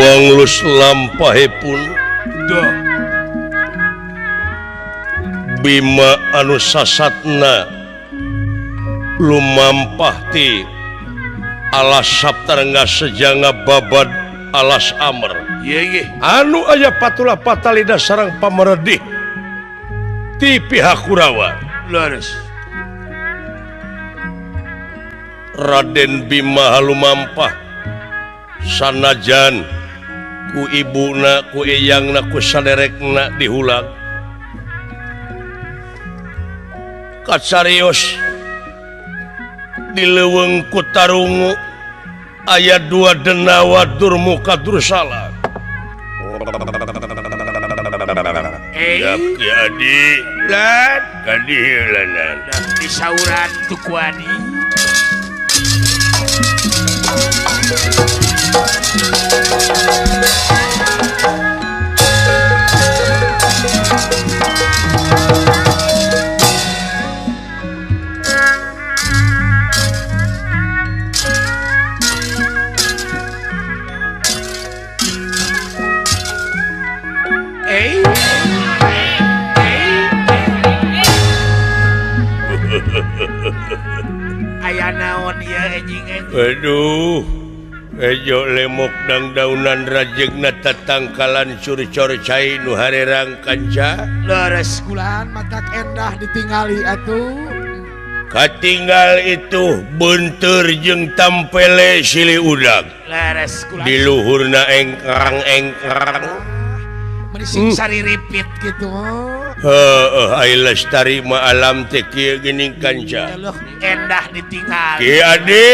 manglus lampahipun Bima anu sasatna lumampah ti alas Saptarengga sejanga babad alas Amr anu aya patula patalida sareng pameredih ti pihak Kurawa leres Raden Bima lumampah sanajan ku ibuna ku eyangna ku saderekna dihulang kacarios dileuweung ku tarungu aya 2 denawa durmuka dursala Ki Adi lan kadihilanan disauran tu kuani aya naon ya anjing aduh ejo lemok dangdaunan rajegna tatangkalan curcor cai nu harerang kanca leres kulan mata endah ditinggali atuh katinggal itu benteur jeung tampele sili udag leres kulan di luhurna engkrang menising sari repeat gitu ai lestari ma alam teh kieu geuning kanca endah ditinggali Ki Adi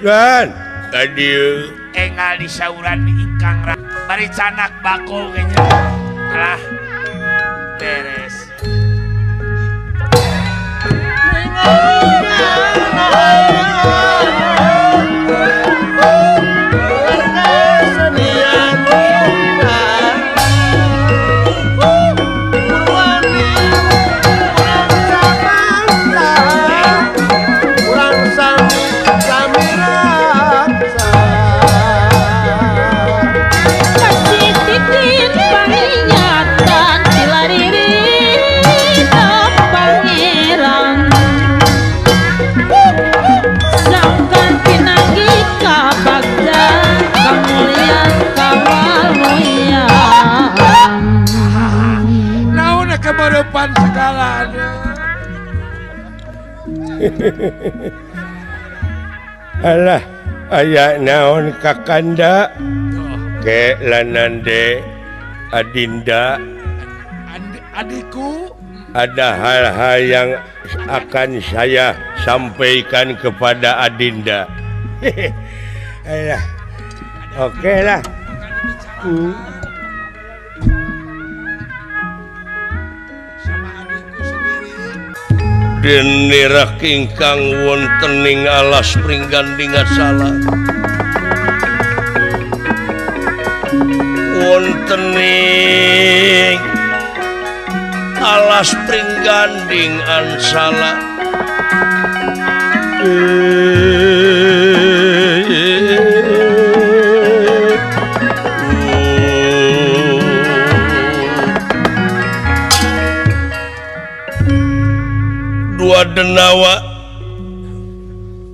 kan kadieu engal disauran ingkang bari canak bako kayaknya alah beres keberepan segalanya alah aya naon kakanda ke lanande Adinda adikku ada hal-hal yang akan saya sampaikan kepada Adinda alah oke lah Denirah kingkang wontening alas pringgandingan salah wontening alas pringgandingan salah denawa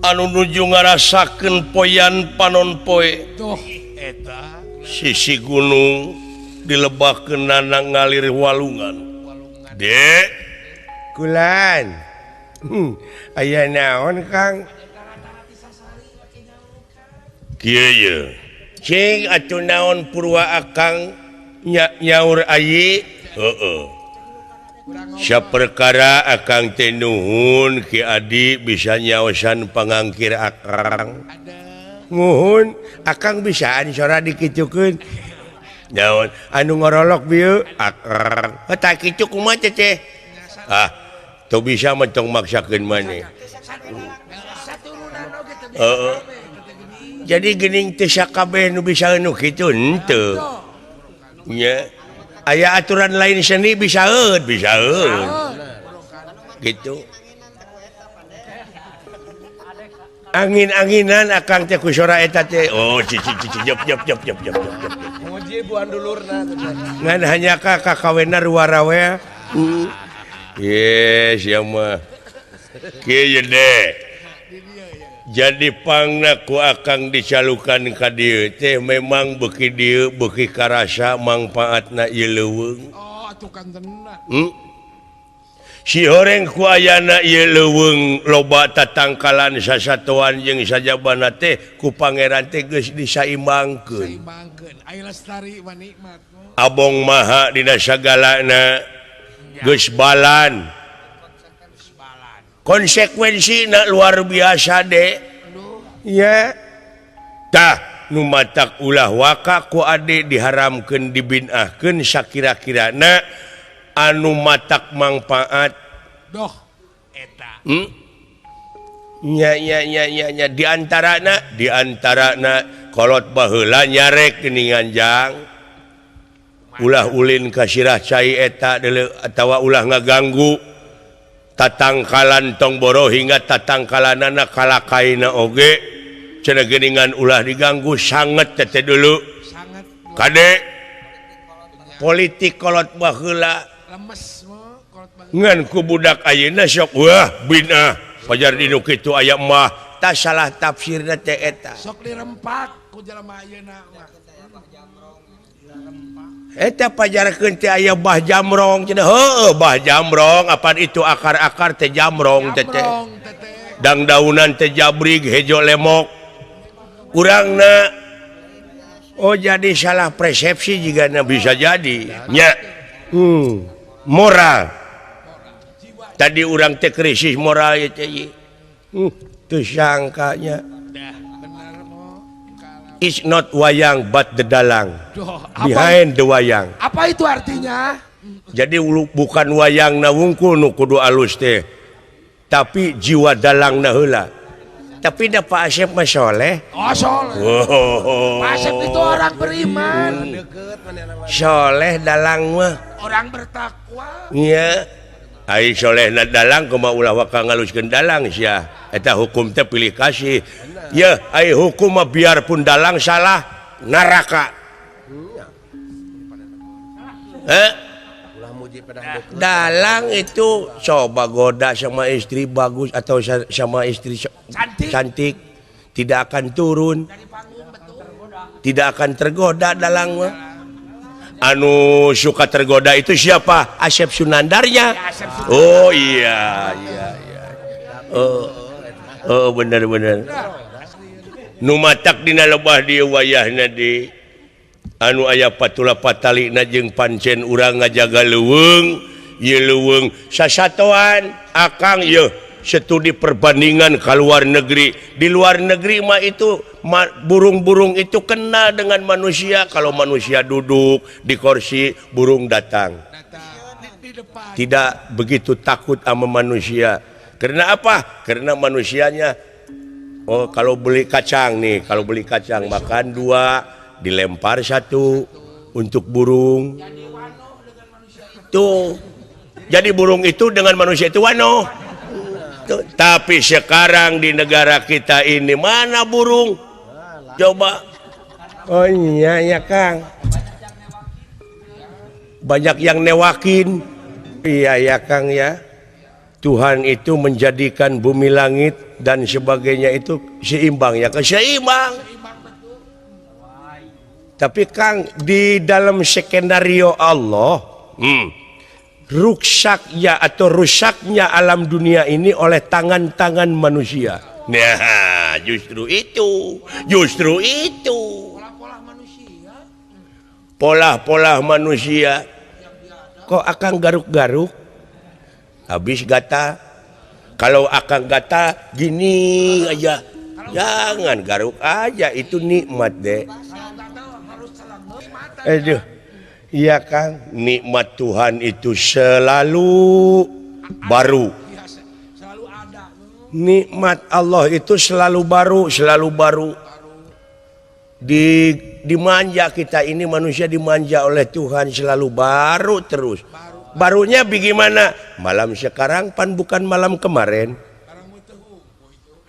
anu nuju ngarasakeun poyan panon poe eta sisi gunung dilebahkeun nana ngalir walungan dek kulan aya naon Kang kieu ye cing atuh naon purwa akang nyaur ayi heeh saperkara akang teh nuhun Ki Adi bisa nyaosan pangangkir akang nuhun akang bisaan sora dikitukeun naon anu ngorolok bieu akang eta kitu kumaha teh teu bisa mentong maksakeun maneh jadi geuning teu sakabeh nu bisa anu kitu henteu nya aya aturan lain seni bisa gitu angin-anginan akang teh ku sora eta teh oh cici jep Muji buan dulurna. ngan hanya ka kakawena ruwarawe yes ya mah kieu deh jadi pangna ku akang dicalukan ka dieu teh memang beuki dieu beuki karasa mangpaatna ieu leuweung Oh, atuh kan tenang. si horeng ku ayana ieu leuweung loba tatangkalan sasatuan jeung sajabana teh ku pangeran teh geus disaimbangkeun Seimbangkeun. Aya lestari wa nikmat. abong maha dina sagalana geus balan konsekuensina luar biasa deh ya tah nu matak ulah waka ku ade diharamkeun dibinahkeun sakira-kirana anu matak manfaat Doh, eta. nya diantarana kolot baheula nyarek geuningan jang ulah ulin ka sirah cai eta deuleu atawa ulah ngaganggu tatangkalan tong boro hingga tatangkalanana kalakaina oge cenah geuningan ulah diganggu sanget teh dulu Sangat kade politik kolot baheula lemes mah kolot banget. ngan ku budak ayeuna sok wah binah pajar dinu kitu aya mah tah salah tafsirna teh eta Sok dirempak ku jelema ayeuna mah. eta pajarkeun teh aya bah jamrong cenah heueuh bah jamrong apa itu akar-akar teh jamrong teh Jamrong teteh. dang daunan teh jabrig hejo lemok urangna oh jadi salah persepsi juga bisa jadi nya moral tadi urang teh krisis moral ya teh teu sangkanya Dah, bener mo. Kalau it's not wayang but the dalang doh, behind the wayang apa itu artinya? jadi bukan wayang na wungkul nu kudu alus teh tapi jiwa dalang na heula tapi da Pak Asep mah soleh Oh, soleh. oh, Pak Asep itu orang beriman, Deket manehna mah. soleh dalang mah orang bertakwa. iya ai soleh na dalang kumaha ulah waka ngaluskeun dalang sia eta hukum teh pilih kasih ya ai hukum mah biarpun dalang salah neraka Ulah muji pedang deket. dalang itu coba goda sama istri bagus atau sama istri Cantik. cantik tidak akan turun Dari panggung betul. tidak akan tergoda dalang mah anu suka tergoda itu siapa Asep Sunandarnya Asep Sunandar. oh iya oh bener nu matak dina lebah dieu wayahna di anu aya patula patalina jeung pancen urang ngajaga leuweung ieu leuweung sasatoan akang ieu studi perbandingan ke luar negeri di luar negeri mah itu burung-burung itu kenal dengan manusia kalau manusia duduk di kursi burung datang Datang di depan. tidak begitu takut sama manusia karena apa karena manusianya oh kalau beli kacang makan 2 dilempar 1 untuk burung tuh jadi burung itu dengan manusia itu wano tuh. Tapi sekarang di negara kita ini mana burung coba oh iya ya Kang banyak yang newakin iya ya Kang ya Tuhan itu menjadikan bumi langit dan sebagainya itu seimbang ya seimbang tapi Kang di dalam skenario Allah rusaknya atau rusaknya alam dunia ini oleh tangan-tangan manusia nah justru itu Pola-pola manusia. pola-pola manusia kok akan garuk-garuk habis gata kalau akan gata gini aja jangan garuk aja itu nikmat deh aduh iya Kang nikmat Tuhan itu selalu baru Selalu ada. nikmat Allah itu selalu baru dimanja kita ini manusia dimanja oleh Tuhan selalu baru terus barunya bagaimana malam sekarang pan bukan malam kemarin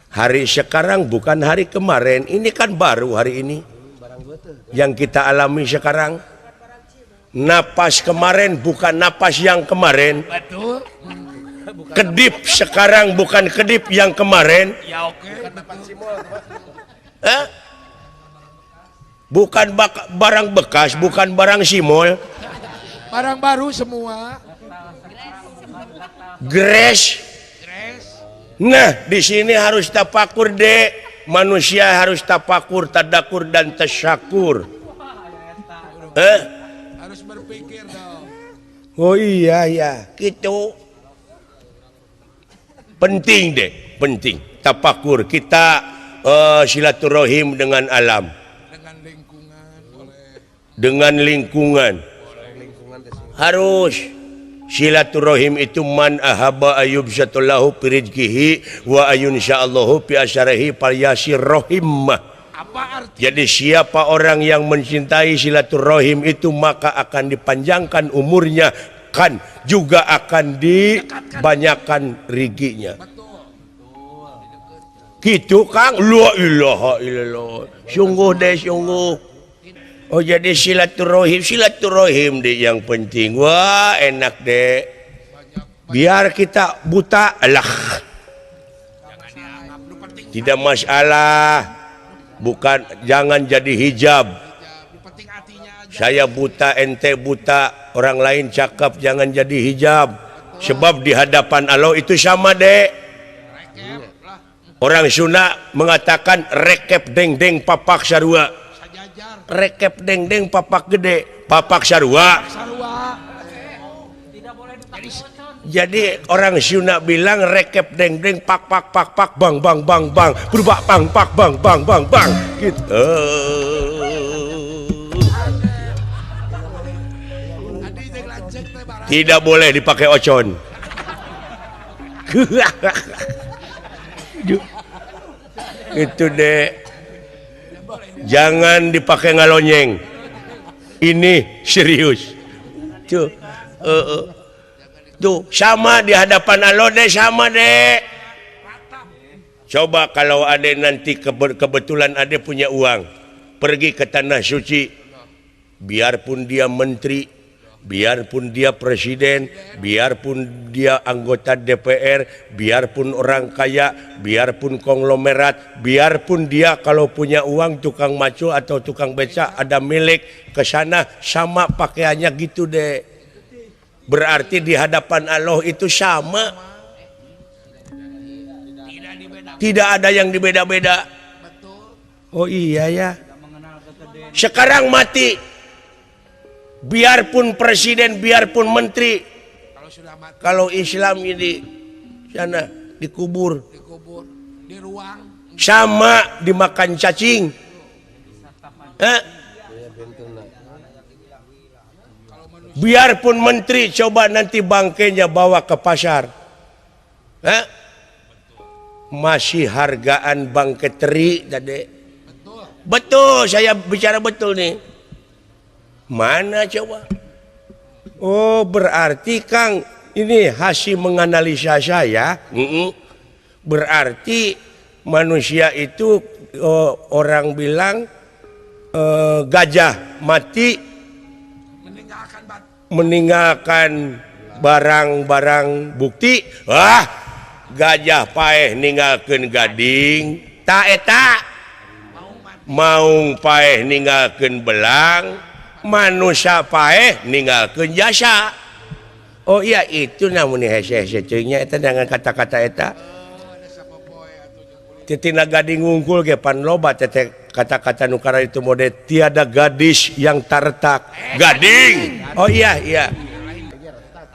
Hari sekarang bukan hari kemarin, ini kan baru hari ini yang kita alami sekarang. Napas kemarin bukan napas yang kemarin. Betul. Kedip sekarang bukan kedip yang kemarin. Ya oke. Bukan barang bekas, bukan barang simol. Barang baru semua. Gres. Nah, di sini harus tafakur dek. Manusia harus tafakur, tadakur dan tasyakur. Harus berpikir dong. Oh iya ya, gitu. Penting deh, penting. Tafakur kita silaturahim dengan alam. Dengan lingkungan boleh. Dengan lingkungan. Harus silaturahim itu man ahaba ayub syatullahu pirizkihi wa ayun sya'allahu fi asyarahi falyasir rahim. Apa arti? Jadi siapa orang yang mencintai silaturahim itu maka akan dipanjangkan umurnya, kan juga akan dibanyakan rezekinya. Gitu Kang, la ilaha illallah. Sungguh deh sungguh. Oh jadi silaturahim deh yang penting. Wah enak deh. Biar kita buta, alah. Tidak masalah. Bukan, jangan jadi hijab. Saya buta, ente buta, orang lain cakap, jangan jadi hijab. Sebab di hadapan Allah itu sama dek. Orang Sunda mengatakan rekep deng-deng papak sarua. Rekep deng-deng papak gede, papak sarua. Jadi orang Sunda bilang rekep deng-deng pak bang berubah bang gitu. Tidak boleh dipakai ocon. Itu deh. Jangan dipakai ngalonyeng. Ini serius. Tuh sama di hadapan Allah deh, sama deh. Coba kalau ada nanti kebetulan ada punya uang, pergi ke tanah suci, biarpun dia menteri, biarpun dia presiden, biarpun dia anggota DPR, biarpun orang kaya, biarpun konglomerat, biarpun dia kalau punya uang tukang maco atau tukang beca ada milik ke sana, sama pakaiannya gitu deh. Berarti di hadapan Allah itu sama. Tidak ada yang dibeda-beda. Oh iya ya. Sekarang mati. Biarpun presiden, biarpun menteri. Kalau Islam ini sana dikubur. Di ruang. Sama dimakan cacing. Biarpun menteri, coba nanti bangkainya bawa ke pasar. Masih hargaan bangkai teri tadi. Betul, saya bicara betul nih. Mana coba? Oh, berarti Kang, ini hasil menganalisa saya. Berarti manusia itu orang bilang gajah mati meninggalkan barang-barang bukti. Gajah paeh ninggalkeun gading, ta eta maung paeh ninggalkeun belang, manusia paeh ninggalkeun jasa. Oh iya itu namun hese-hese ceuingnya eta dengan kata-kata eta. Titina gading ngungkul ge pan loba teh kata-kata nukara itu mode tiada gadis yang terletak gading. Oh iya iya.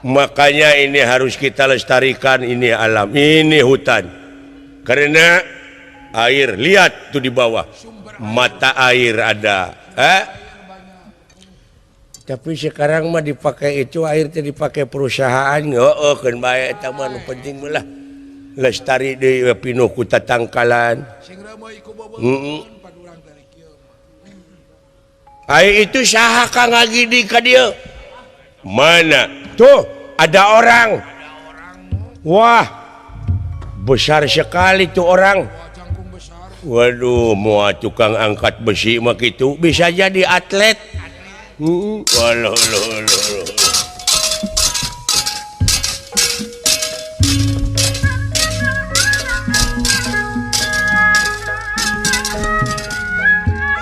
Makanya ini harus kita lestarikan ini alam, ini hutan. Karena air, lihat tuh di bawah. Mata air ada. Tapi sekarang mah dipakai itu air teh dipakai perusahaan. Kan bae eta mah nu penting lah. Lestari deui pinuh ku tatangkalan. Air itu saha Kang ngagidi ka dieu? Mana? Tuh, ada orang. Wah, besar sekali tuh orang. Waduh, mau tukang angkat besi mah gitu bisa jadi atlet. Walah.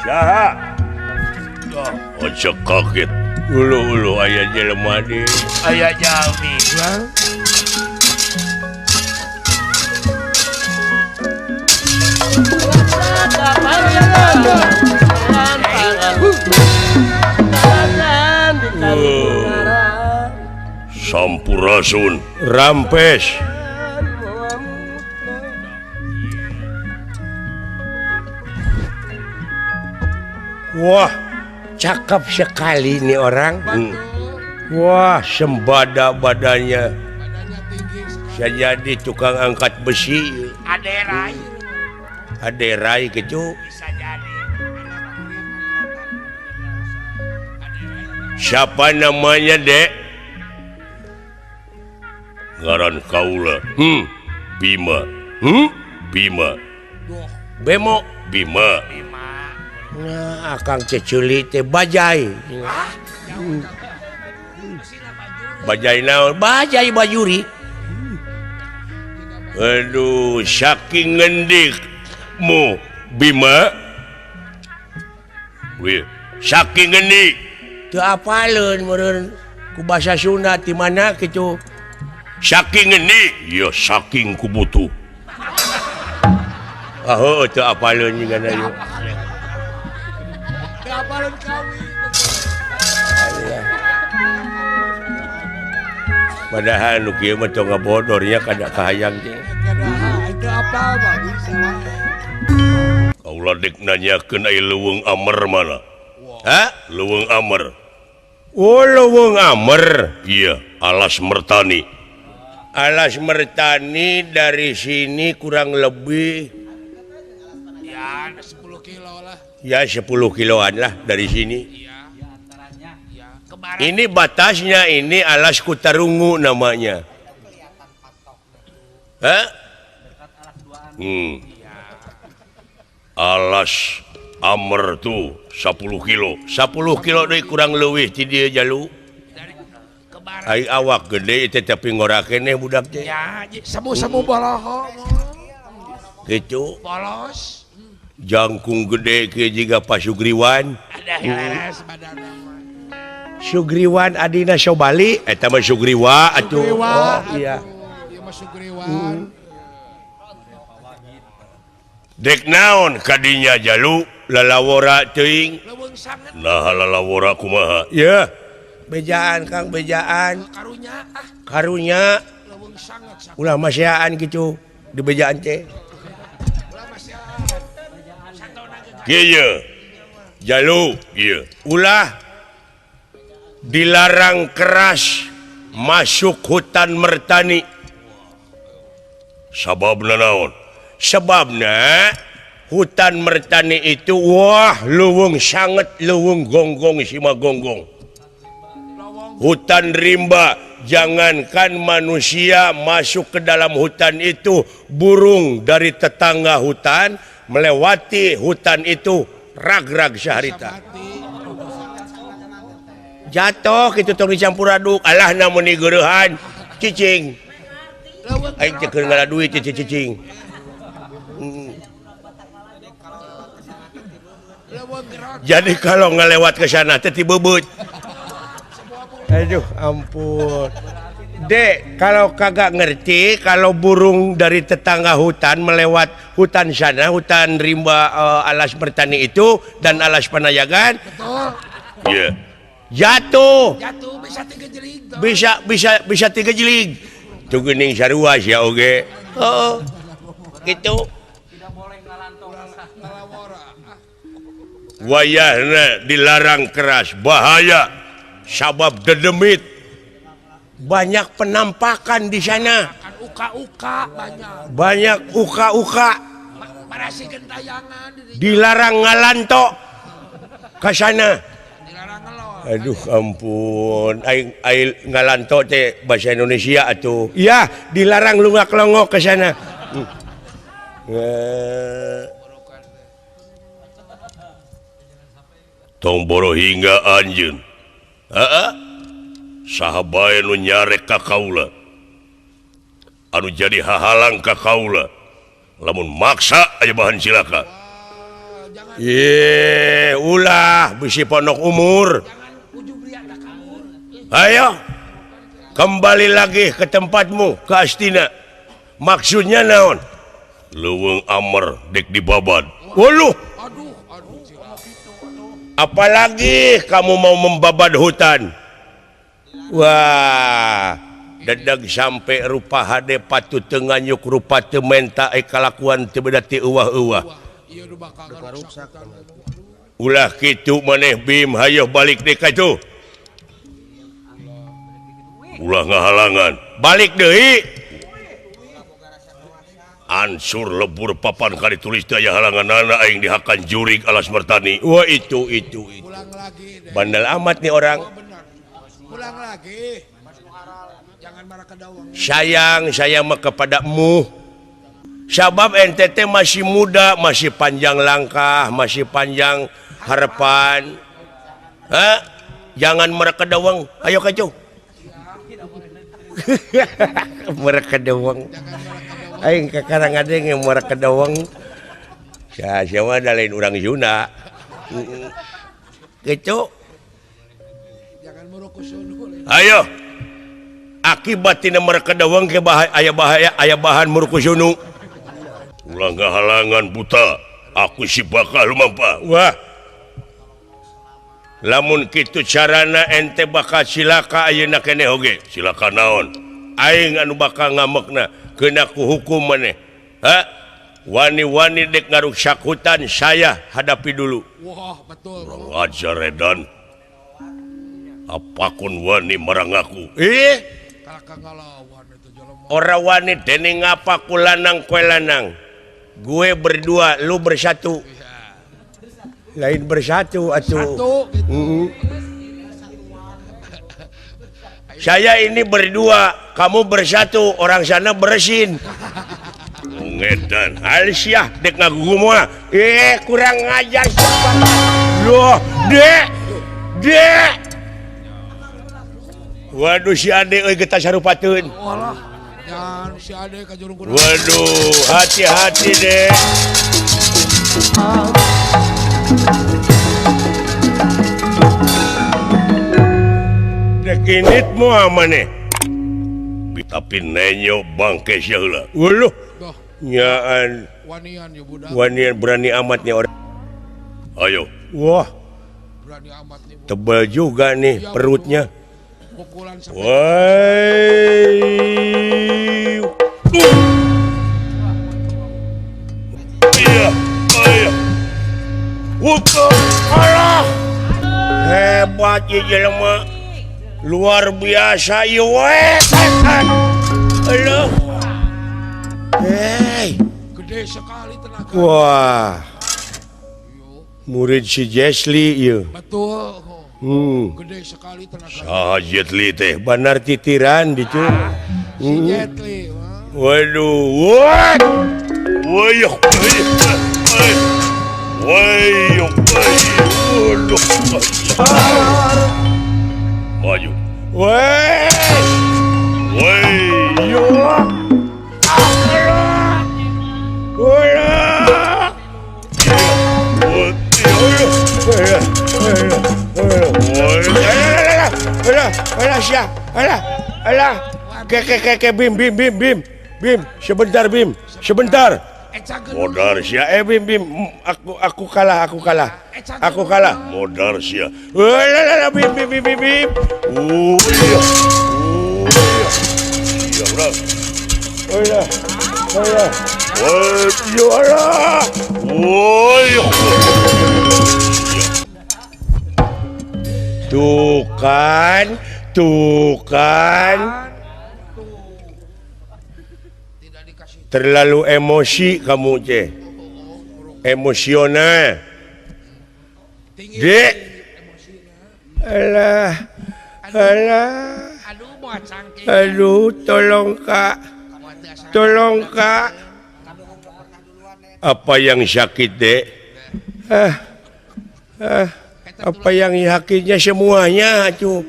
Saha? Aja kaget. Ulu aya jelema deui. Aya jalmi. Sampurasun rampes. Wah, cakep sekali nih orang. Wah, sembada badannya. Saya jadi tukang angkat besi. Aderai gitu. Bisa jadi. Siapa namanya, Dek? Ngaran kaula. Bima. Bima. Bemo. Bima. Nah, akang ceculi teh bajai. Bajai naon? Bajai bajuri. Aduh, saking ngendikmu Bima. Wih, saking ngendik. Teu apaleun meureun ku basa Sunda ti mana kitu. Saking ngendik, ya saking kubutuh. Heuh, teu apaleun nyingana ieu. Apalun kawi. Padahal nu kieu mah tong ngabodornya kada kahayang teh. Itu apa Bang? Kaula dek nanyakeun aya leuweung amer mana? Hah? Leuweung amer. Oh, leuweung amer. Iya, Alas Mertani. Alas Mertani dari sini kurang lebih Ya, 10 kilo lah. ya 10 kiloan lah dari sini. Iya. Ya, kemarin Ini batasnya ini Alas Kutarungu namanya. Hah? Alas Amer tuh 10 kilo. 10 kilo deui kurang leuwih ti dieu jalu. dari kemarin Ai awak gede tetapi ngora keneh budak teh. ya semu-semu boloho Gitu. polos. Jangkung gede ke jiga Pak Sugriwan. Ada heles badan mah. Sugriwan adina Sobali eta mah Sugriwa atuh. Sugriwa, Iya. Iya mah Sugriwan. Dek naon kadinya jalu lalawora teuing. Leuweung sanget Nah lalawora kumaha? Ya. Bejaan Kang bejaan. karunya Karunya leuweung sanget. ulah maseaan gitu di bejaan teh. Kieu jalu ieu ulah dilarang keras masuk hutan Mertani. Sababna naon? Sebabna hutan Mertani itu wah leuweung sanget leuweung gonggong sima gonggong. Hutan rimba, jangankan manusia masuk ke dalam hutan itu, burung dari tetangga hutan melewati hutan itu rag-rag saharita. Jatuh gitu tong dicampur aduk, alah namun ni geurehan cicing. Aing teh keur ngala duit cicing. Jadi kalau ngelewat ke sana teh ti bebeut. Aduh ampun. Dek, kalau kagak ngerti kalau burung dari tetangga hutan melewat hutan sana, hutan rimba Alas Mertani itu dan Alas Panayagan. Betul. Iya. Jatuh. Jatuh bisa 3 jeling tuh. Bisa 3 jeling. Tuh geuning sarua sia oge. Heeh. Gitu. Wayahna dilarang keras, bahaya. Sabab dedemit. Banyak penampakan di sana. Kan uka-uka banyak. Banyak uka-uka. Marasi gentayangan Dilarang ngalanto ke sana. dilarang ngelor. Aduh ampun. Aing ngalanto teh bahasa Indonesia atuh. Iya, dilarang lunga kelongok ke sana. Tongboro hingga anjeun. Sahabat nu nyarek ka kaula. Anu jadi hahalang ka kaula. Lamun maksa aya bahan cilaka. Ulah bisi pondok umur. Ayo kembali lagi ke tempatmu, ke Astina. Maksudnya naon? Leuweung amer dek dibabad. Waluh. Apalagi kamu mau membabad hutan. Wah, dadag sampai rupa hade patut tenganyuk rupa teu menta kalakuan teu beda ti euwah-euwah. Ulah kitu maneh Bim, hayo balik deui ka itu. Ulah ngahalangan, balik deui. Ansur lebur papan kali tulis daya halanganana aing dihakan jurig alas mertani. Wah itu. Pulang lagi deh. Bandel amat nih orang. Benar. Pulang lagi. Jangan marah ke dawang. Sayang saya mah kepadamu. Sabab NTT masih muda, masih panjang langkah, masih panjang harapan. Jangan marah ke dawang. Ayo kacu. Marah ke dawang. Aing kakarang ada yang marah ke dawang. Siapa ada lain orang Yuna. Gitu. Jangan merukus dulu. Ayo. Akibat tina marah ke dawang ke bahaya bahan merukus yunu. Ulah ngahalangan buta. Aku si bakal lumampa. Wah. Lamun kitu carana ente bakal silaka ayeuna keneh oge. Silaka naon? Aing anu bakal ngamekna. Kena ku hukum maneh. Wani-wani dek ngaruksak hutan saya hadapi dulu. Wah, betul. Kurang ajar Redan. Apakun wani marang aku. Kakak ngalawan itu jelema. Ora wani dening ngapa ku lanang kue lanang. Gue berdua, lu bersatu. Lain bersatu atuh. Satu gitu. Saya ini berdua, kamu bersatu, orang sana bersin. Ngedan, Alisyah dek ngagugu mah. Kurang ngajar siapa? Loh, dek. Waduh si Ade euy geus sarupateun. Walah. Jangan si Ade ka jurung kurang. Waduh, hati-hati dek. Dekinit mo amane. Tapi nenyo bangke sia heula. Waluh. Dah, Nyaan wanian ya budak. wanian berani amatnya orang. Ayo. Wah, Berani amat nih. Bu. tebal juga nih perutnya. Pukulan sampai Wai. Iya. Allah. Hebat ya jelema. Luar biasa ieu we. Aduh. Hey. gede sekali tenaga. Wah. Murid si Jesli ieu. Betul. Gede sekali tenaga. Saha Jesli teh benar titiran dicu. Si Jet Li. Waduh. Wah. Wayoh. Waduh. Maju. Woi. Bim, sebentar Bim, sebentar. Modar sia, Bim, aku kalah. Modar sia. Bim. Iya. Iya, bro. Tuh kan. Tidak dikasih. Terlalu emosi kamu ceh. Emosional. Tinggi. Dek. Alah. Aduh, mau cangking. Aduh, tolong kak. Apa yang sakit dek? apa yang yakinnya semuanya atuh.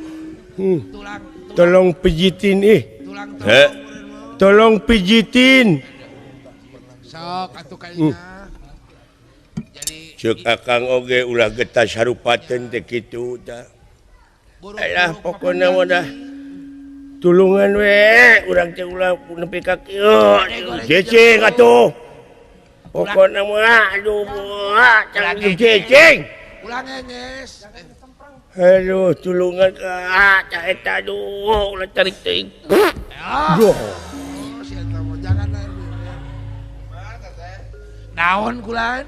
tulang Tolong pijitin tulang Tolong pijitin. sok atuh kayaknya. Jadi Cek akang oge ulah getas harupaten teh kitu tah. Alah pokona mah dah. Tulungan we, urang teh ulah nepi ka kieu. Cecing atuh. Pokona mah aduh jangan cecing. ulang nges. Aduh tulungan ka cah eta aduh ulah tarik teuing. Duh. Si eta mah jangan naon kulan?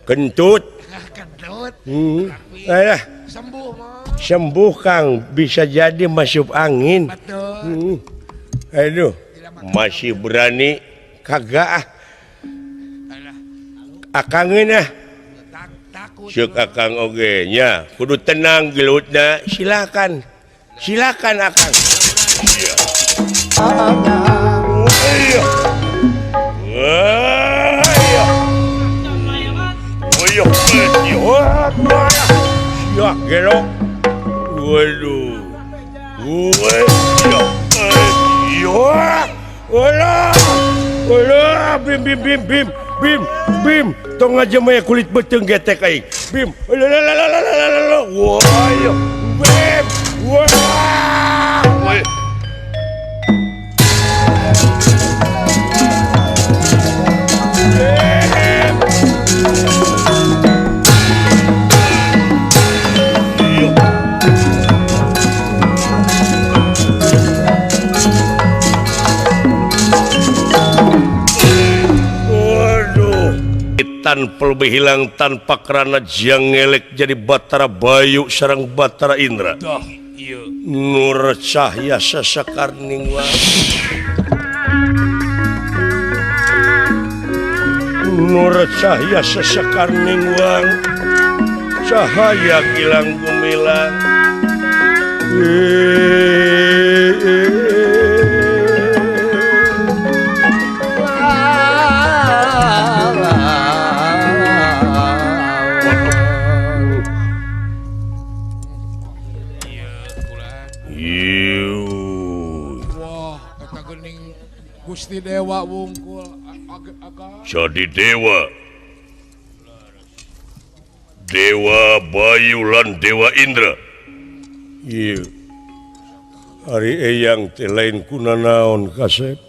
Kentut. Kedut. Alah, Sembuh mah. sembuh Kang, bisa jadi masuk angin. Betul. Aduh, masih berani kagak akangeun Takut. Ceuk akang oge nya, kudu tenang gelutna. Silakan. Silakan akang. Iya. Iya. Iya. Iya. Iya, gelo. Waduh. Waduh. Iya. Olah. Olah, bim. Tong aja maya kulit beteng getek aing. Bim. Waduh. Bim. Wah. Tanpa lebih hilang tanpa kerana jiang ngelek jadi Batara Bayu sareng Batara Indra. Nur cahya sasakarning wang. Nur cahya sasakarning wang. Cahaya gilang gumilang. Gusti Dewa wungkul agak Jadi Dewa Bayu lan Dewa Indra. Iya. Hari eyang teh lain kunanaon kasep.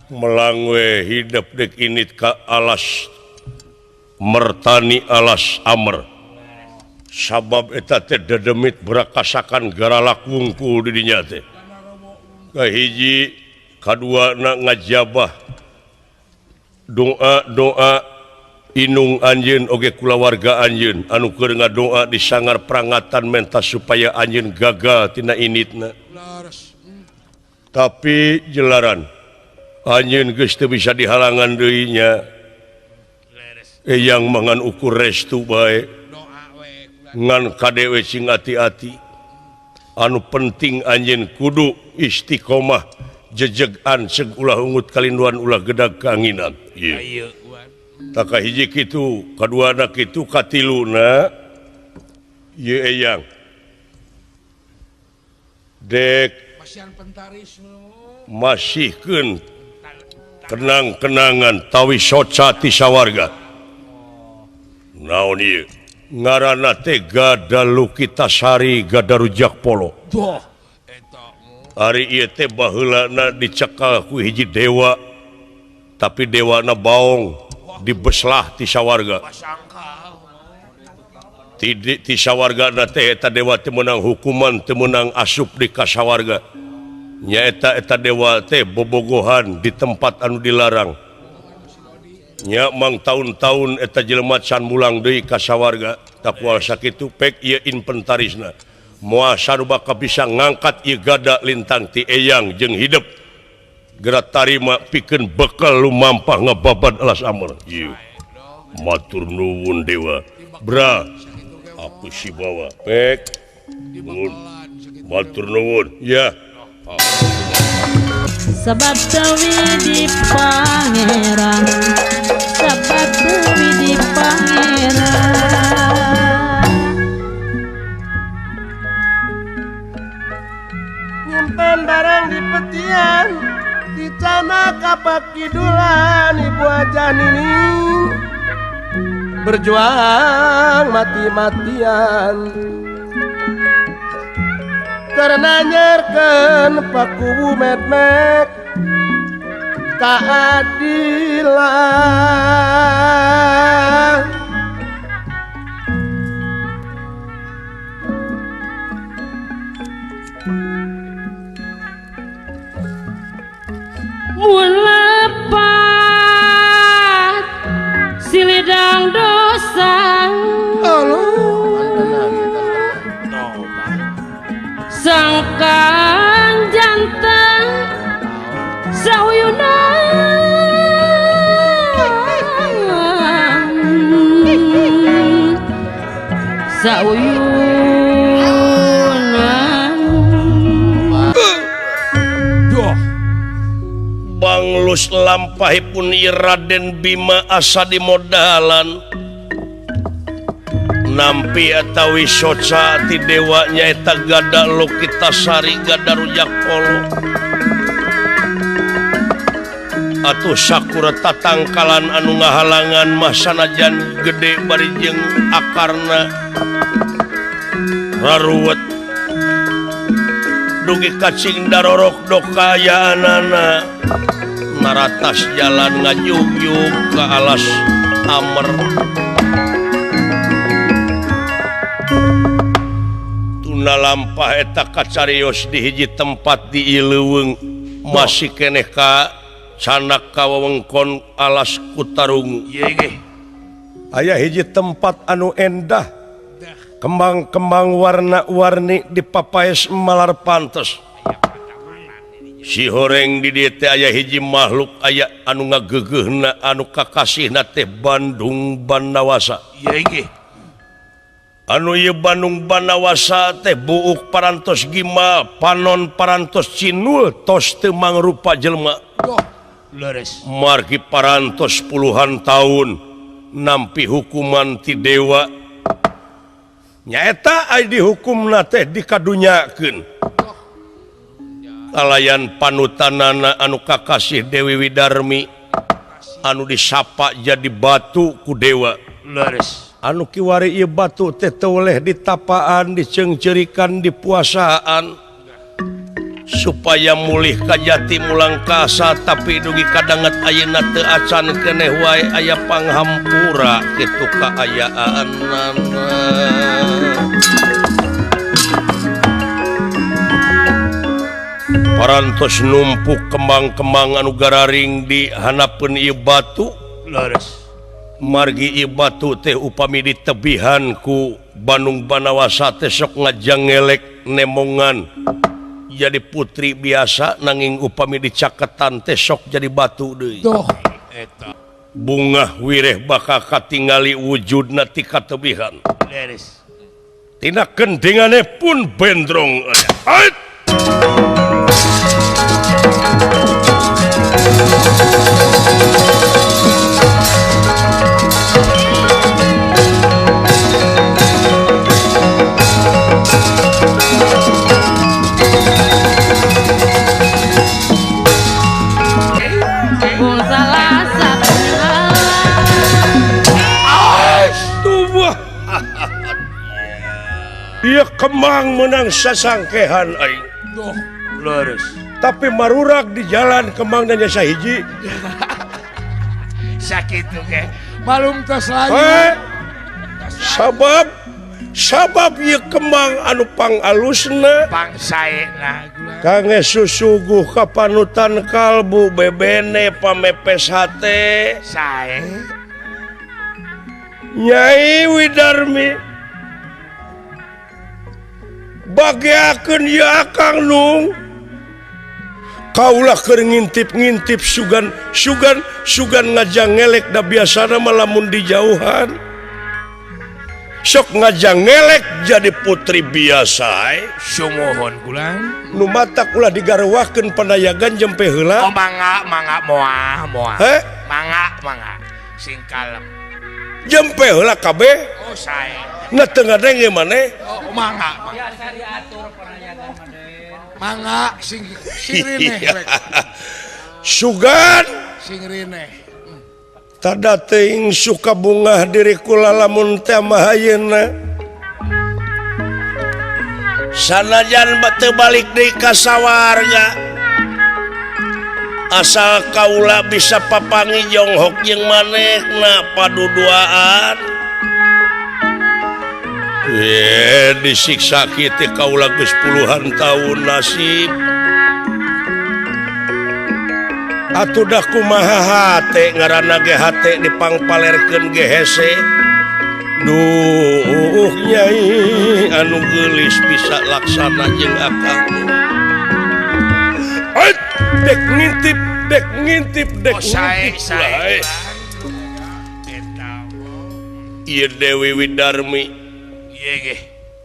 Melangwe hidup dek init ka alas mertani alas amer. Sabab eta teh dedemit berakasakan garalak wungkul di dinya teh. Kahiji kadua nak ngajabah doa inung anjeun oge kulawarga anjeun anu keur ngadoa di sangar perangatan menta supaya anjeun gagal tina initna. Tapi jelaran anjeun geus teu bisa dihalangan deui nya. Eyang mangan ukur restu bae. Ngan kadewe cing ati-ati. Anu penting anjeun kudu istiqomah jejegan seg ulah ungut kalinduan ulah gedag keanginan. Iya. Tak kahiji kitu, kaduana kitu, katiluna. Ieu eyang. Dek pasian pentaris masihkeun kenang-kenangan tawi soca ti sawarga. Naon ieu? Ngaranna teh Gadalu Kitasari Gadarujak Polo. Duh. Hari ieu teh baheulana dicekal ku hiji dewa, tapi dewana baong dibeslah ti sawarga. Ti sawargana teh eta dewa teh meunang hukuman teu meunang asup di ka sawarga. Nya eta dewa teh bobogohan di tempat anu dilarang. Nya mang taun-taun eta jelema can mulang deui ka sawarga, takual sakitu pek ieu inventarisna. Moal sarubaka bisa ngangkat ieu gada lintang ti eyang jeung hidup gerak tarima pikeun bekal lumampah ngababad alas amer. Ieu matur nuwun dewa. Bra aku si bawa pek nuwun matur nuwun ya. Sabab tewi di pangeran, sabab tewi di pangeran. Nyimpen barang di petian, di tanah kapak kidulan ibu aja nining. Berjuang mati-matian karena nyerken paku medmek keadilan. Mun lepat silidang dosa, sangkan jantan sauyunan Banglus lampahipun Raden Bima asa di modalan nampi atawi soca ti dewa nyaeta Gada Lokitasari Gada Rujak Polo atuh sakura tatangkalan anu ngahalangan mah sanajan gede bari jeung akarna raruwet dugi kacing darorok dokayaanana naratas jalan ngajug-yug ke alas amer tuna lampah eta kacarios di hiji tempat di Ileuweung masih keneh ka sanak kawewengkon alas Kutarungu aya hiji tempat anu endah kembang-kembang warna-warni dipapaes malar pantes si horeng di dieu teh aya hiji makhluk aya anu ngageugeuhna anu kakasihna teh Bandung Banawasa anu ieu Bandung Banawasa teh buuk parantos gima panon parantos cinul tos teu mangrupa jelema margi parantos puluhan tahun nampi hukuman ti dewa nyaeta aya dihukumna teh dikadunyakeun kalayan panutanana anu kakasih Dewi Widarmi anu disapa jadi batu ku dewa anu kiwari ieu batu teh teu oleh ditapaan diceungceurikan di puasaan supaya mulih ka jati mulang kasa tapi dugi kadanget ayeuna teu acan keneh wae aya panghampura kitu kaayaanana parantos numpuk kembang-kembang anu gararing di hanapeun ieu batu margi ieu batu teh upami ditebihan ku Bandung Banawasa teh sok ngajangelek nemongan jadi putri biasa nanging upami dicaketan teh sok jadi batu deui bunga wireh bakal katingali wujudna ti katebihan tina kendingane pun bendrong ait Iya kembang menang sasangkehan aing. Tapi marurak di jalan kembang dan jasa hiji. Sakitu ge. Malum tos layu. Sabab ieu kembang anu pangalusna Pangsaena kange susuguh ka panutan kalbu bebene pamepes hate sae. Nyai Widarmi bagiakeun ieu Akang Nung kaulah keur ngintip-ngintip sugan ngajangelek da biasana mah lamun di jauhan sok ngajang ngelek jadi putri biasa Sumohon kulang. nu matak ulah digarwakeun panayagan jempe heula Mangga moal. heh Mangga sing kalem. jempe heula kabeh Oh sae. na teu ngadenge maneh Oh mangga. Biasa diatur panayagan mangga sing rineh rek. sugan Sing rineh. tada teuing suka bungah diri kula lamun teh mahayeuna sanajan teu balik deui ka sawarga asal kaula bisa papangi jonghok jeung manehna paduduaan disiksa kitu kaula geus puluhan tahun nasib atuh dah kumaha hate ngaranna ge hate dipangpalerkeun ge hese duh nyai anu geulis bisa laksana jeung akang dek ngintip Sae. ieu Dewi Widarmi Ieu ge.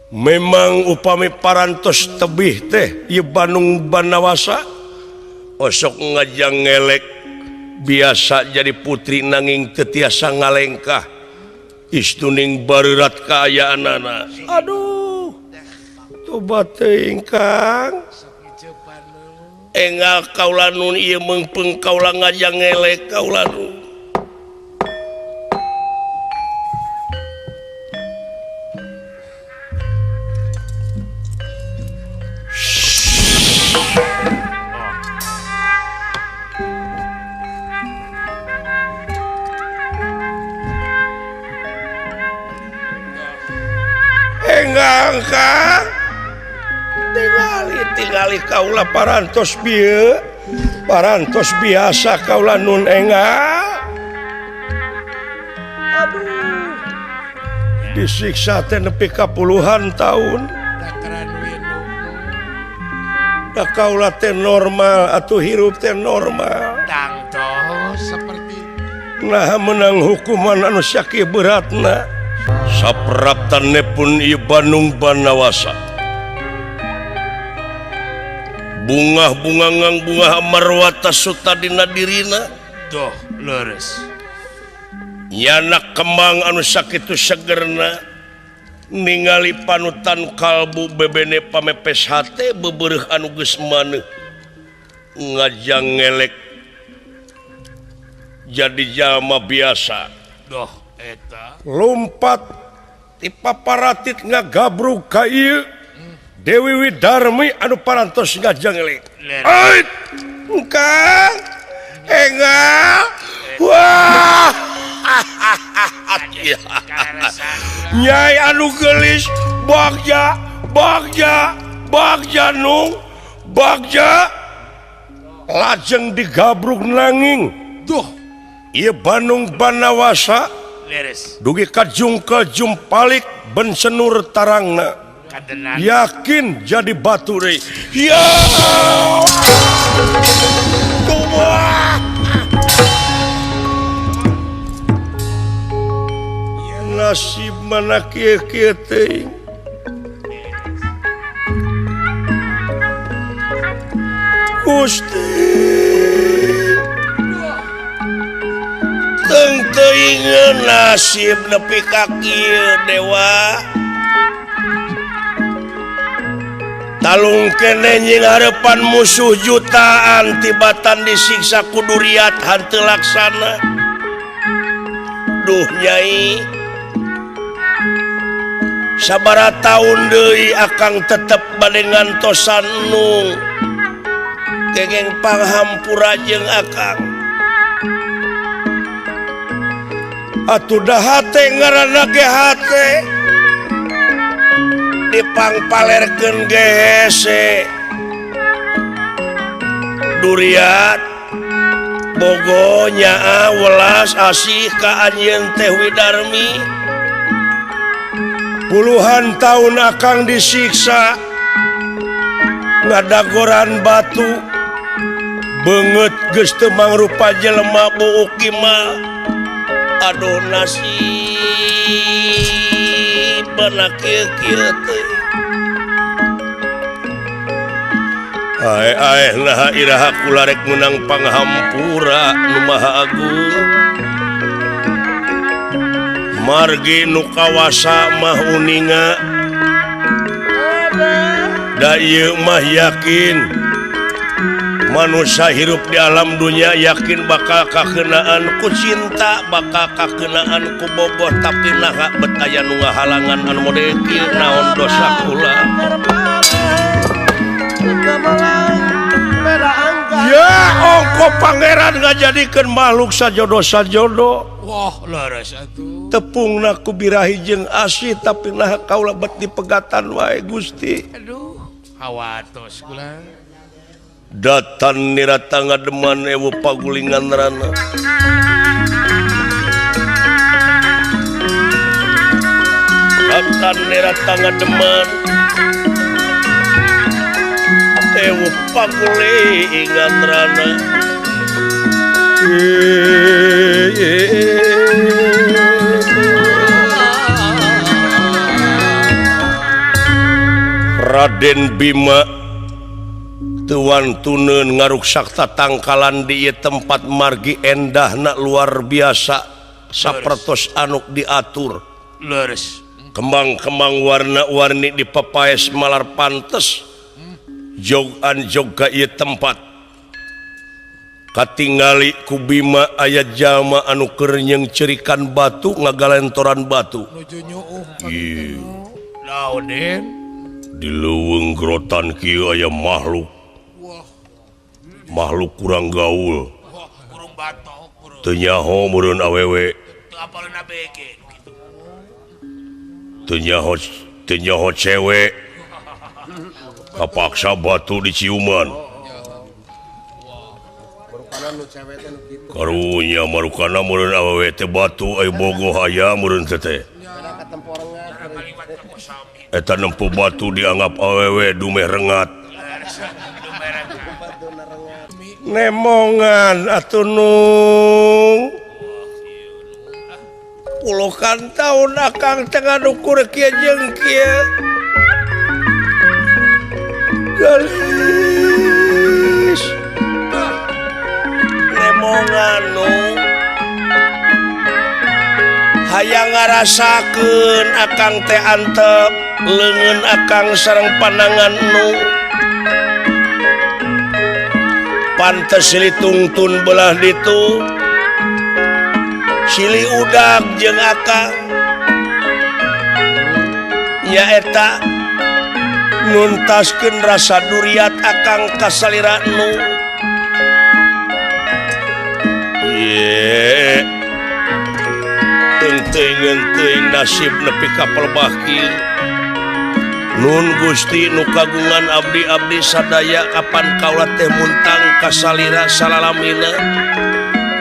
memang upami parantos tebih teh ieu Bandung Banawasa osok ngajang ngelek biasa jadi putri nanging teu tiasa ngalengkah istuning bareurat kaayaanana aduh tobat teuing Kang engal kaula nun ieu meungpeung kaula ngajang ngelek kaula nun engang Kang tingali kaula parantos biasa kaula nun engal aduh disiksa teh nepi ka puluhan tahun Dakaran winu. da kaula teh normal atuh hirup teh normal Tangtos seperti nah menang hukuman anu sakieu beratna sapraptanne pun ieu Bandung Banawasa bungah-bunga marwata suta dina dirina doh leres. nyana kembang anu sakitu segerna ningali panutan kalbu bebene pamepes hate bebeureuh anu geus maneuh ngajang ngelek jadi jalma biasa Doh eta. lompat ti paparatit ngagabruk ka ieu Dewi Widarmi anu parantos ngajang ngelek ait Kang engal wah Nyai anu gelis bagja nung bagja lajeng digabruk nanging Duh ieu Bandung Banawasa leres. dugi kajung palik ben senur tarangna Kadenan. yakin jadi batu deui ya kumaha nasib mana kieu teuing Gusti teu teuing nasib nepi ka kieu dewa talung kene nying harepan musuh jutaan tibatan disiksa kuduriat hanteu laksana duh nyai sabara taun deui akang tetep bade ngantosan nung kengeng panghampura jeung akang atuh da hate ngaranna ge hate dipangpalerkeun ge hese duriat bogo nyaa welas asih ka anjeun teh Widarmi puluhan tahun akang disiksa ngadagoran batu beungeut geus teu mangrupa jelema buuk mah aduh nasib lobana kieu-kieu teh. Nah iraha kula rek menang panghampura nu maha agung. Margi nu kawasa mah uninga. Da ieu mah yakin manusia hirup di alam dunia yakin bakal kakenaan ku cinta, bakal kakenaan ku bogoh, tapi naha bet aya nu ngahalangan anu model kieu naon dosa kula. Ya ongko pangeran ngajadikeun makhluk sajodoh-sajodoh. Wah, laras atuh. Tepungna ku birahi jeung asih tapi naha kaula bet dipegatan wae Gusti. Aduh, hawatos kula. Datan nirata ngademan ewu pagulingan rana. Datan nirata ngademan ewu pagulingan rana. Raden Bima tuan tuneun ngaruksak tangkalan di tempat margi endahna luar biasa sapertos anu diatur. Leres. Kembang-kembang warna-warni di papaes malar pantes. Jogan joga ieu tempat. Katingali ku Bima aya jalma anu keur nyengcerikan batu ngagalentoran batu. Nuju nyuuh. Ieu. Naon Den? Di leuweung grotan kieu aya makhluk. Makhluk kurang gaul. Wah, kurung batok, kurung. Teu nyaho meureun awewe. Teu apalna bege kitu. Teu nyaho cewek. Kapaksa batu diciuman. Karunya marukana meureun awewe teh batu aya bogoh aya meureun teh. Eta nempuh batu dianggap awewe dumeh rengat. Nemongan atuh nung. Puluhan tahun akang tengah nukur kieu jeung kieu. Galis. Nemongan nung. Hayang ngarasakeun akang teh antep leungeun akang sareng panangan nung. Pantes silih tungtun belah ditu silih udag jeung akang nyaeta nuntaskeun rasa duriat akang ka salira nu ye teuing nasib nepi ka pelebah kieu. Nun Gusti nu kagungan abdi-abdi sadaya kapan kaula teh muntang ka salira salalamina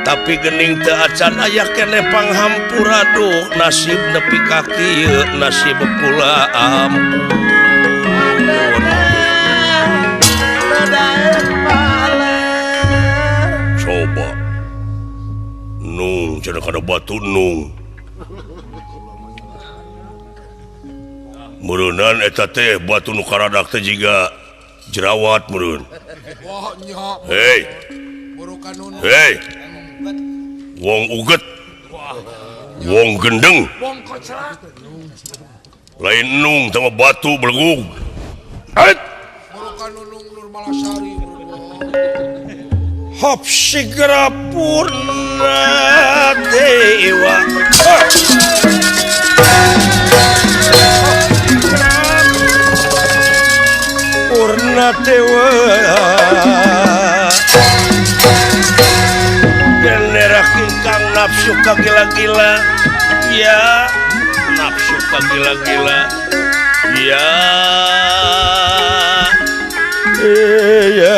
tapi geuning teu acan aya keneh panghampura duh nasib nepi ka kieu nasib kula ampun. Coba nung cenah kada batu nung meureunnan eta teh batu nu karadak teh jiga jerawat meureun. Wah, nya. Hei. Burukan nunu. Hei. Wong uget. Wong gendeng. Wong koclak. Lain nung sama batu belenggung. Hait. Burukan nunung Nur Malasari. Hop sigera purna dewa. Purna dewa genera kingkang nafsu kagila-gila ya nafsu kagila-gila ya ya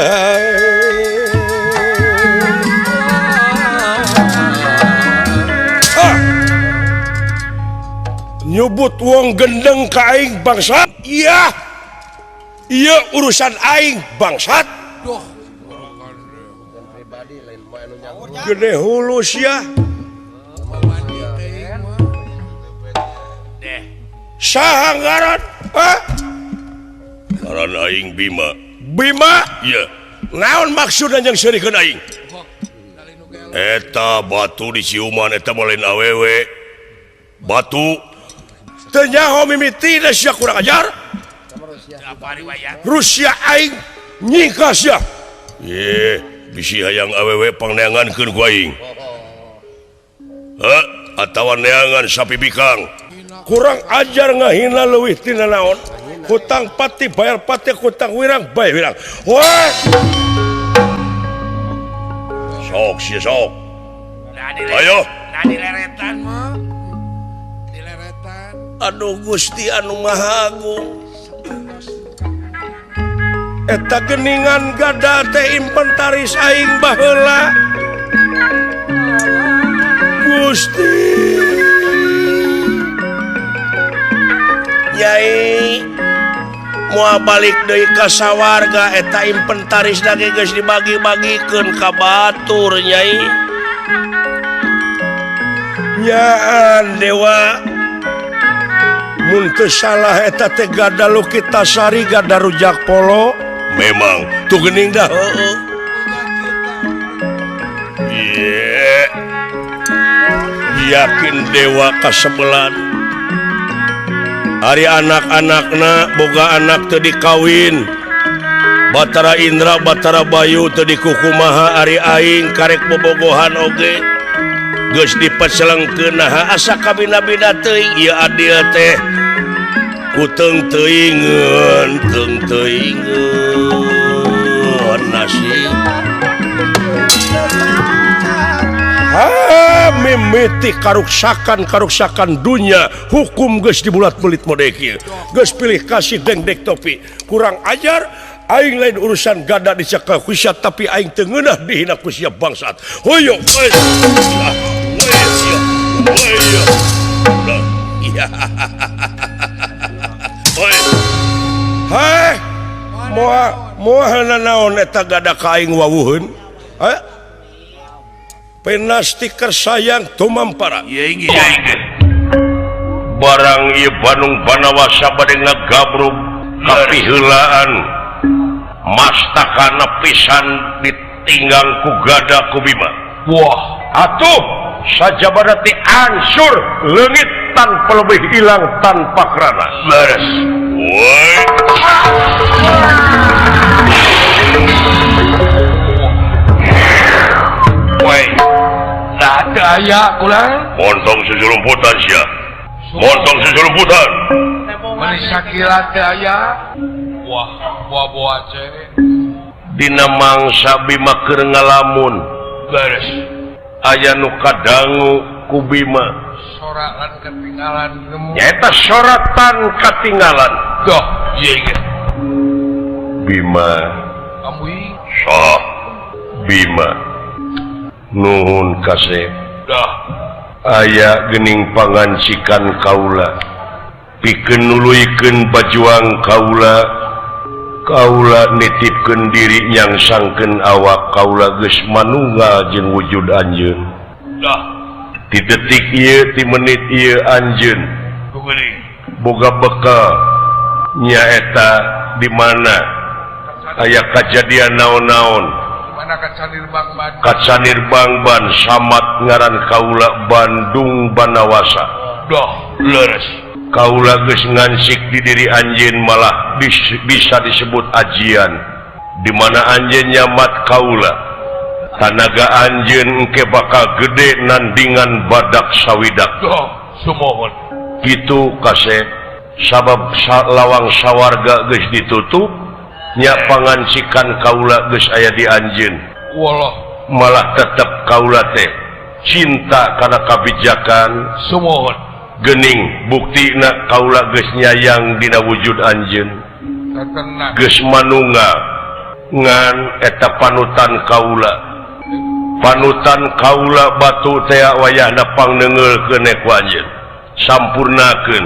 nyebut wong gendeng ka aing bangsat iya iya urusan aing bangsat Duh. gede hulus ya Mandi teh mah. deh saha ngaran ngaran aing Bima iya naon maksudna yang serikeun aing eta batu di siuman eta lain awewe batu teu nyaho mimiti da sia kurang ajar Rusia aing nyingka sia ye bisi hayang awewe pangneangankeun ku aing atawa neangan sapi bikang kurang ajar ngahina leuwih tina naon hutang pati bayar pati hutang wirang bayar wirang wah sok ayo dileretan mah dileretan aduh Gusti anu Maha Agung eta geningan gada teh inventaris aing baheula Gusti Nyai mau balik deui ka sawarga eta inventaris lagi geus dibagi-bagikeun ka batur Nyai nyaan dewa mun teu salah eta teh gada Lukitasari gada rujak polo memang tuh geuning dah heueuh yakin dewa kasebelan hari anak-anakna boga anak teu dikawin Batara Indra Batara Bayu teu dikukumaha ari aing karek bobogohan oge geus dipeselengkeun nah asa kabina-bina teuing ieu adil teh kuteung teuingeun nasib mimiti karuksakan dunia hukum geus dibulat-bulit mode kieu geus pilih kasih dengdek topi kurang ajar aing lain urusan gada dicakal kusyat tapi aing teu ngeunah dihina ku sia bangsat hoyo hai moal naon eta gada ka aing wawuheun pena stiker sayang tumampara barang ieu Bandung Panawasa bade ngagabrug kapiheulaan mastakana pisan ditinggang ku gada ku Bima wah atuh sajabana ti ansur leungit tanpa lebih hilang tanpa kerana beres woi tak daya kulang montong sejelumputan sia montong sejelumputan mani sakila daya wah buah-buah cek dina mangsa Bima keur ngalamun beres aya nu kadangu ku Bima sorakan ketinggalan nemu nyaeta soratan ketinggalan doh iya Bima kamu sah Bima nuhun kasep dah aya geuning pangancikan kaula pikeun nuluykeun bajuang kaula nitipkeun diri nyangsangkeun awak kaula geus manunggal jeung wujud anjeun dah ti detik ieu ti menit ieu anjeun boga bekal nyaeta di mana aya kajadian naon-naon Kacanir Bangban samat ngaran kaula Bandung Panawasa doh leres kaula geus ngansik di diri anjeun malah bisa disebut ajian di mana anjeun nyamat kaula tanaga anjeun engke bakal gede nandingan badak sawidak doh sumohon kitu kasep sabab lawang sawarga geus ditutup nya pangancikan kaula geus aya di anjeun wallah malah tetep kaula teh cinta kana kabijakan sumohon geuning buktina kaula geus nyayang dina wujud anjeun geus manunggal ngan eta panutan kaula batu teh wayahna pangneungeulkeun ku anjeun sampurnakeun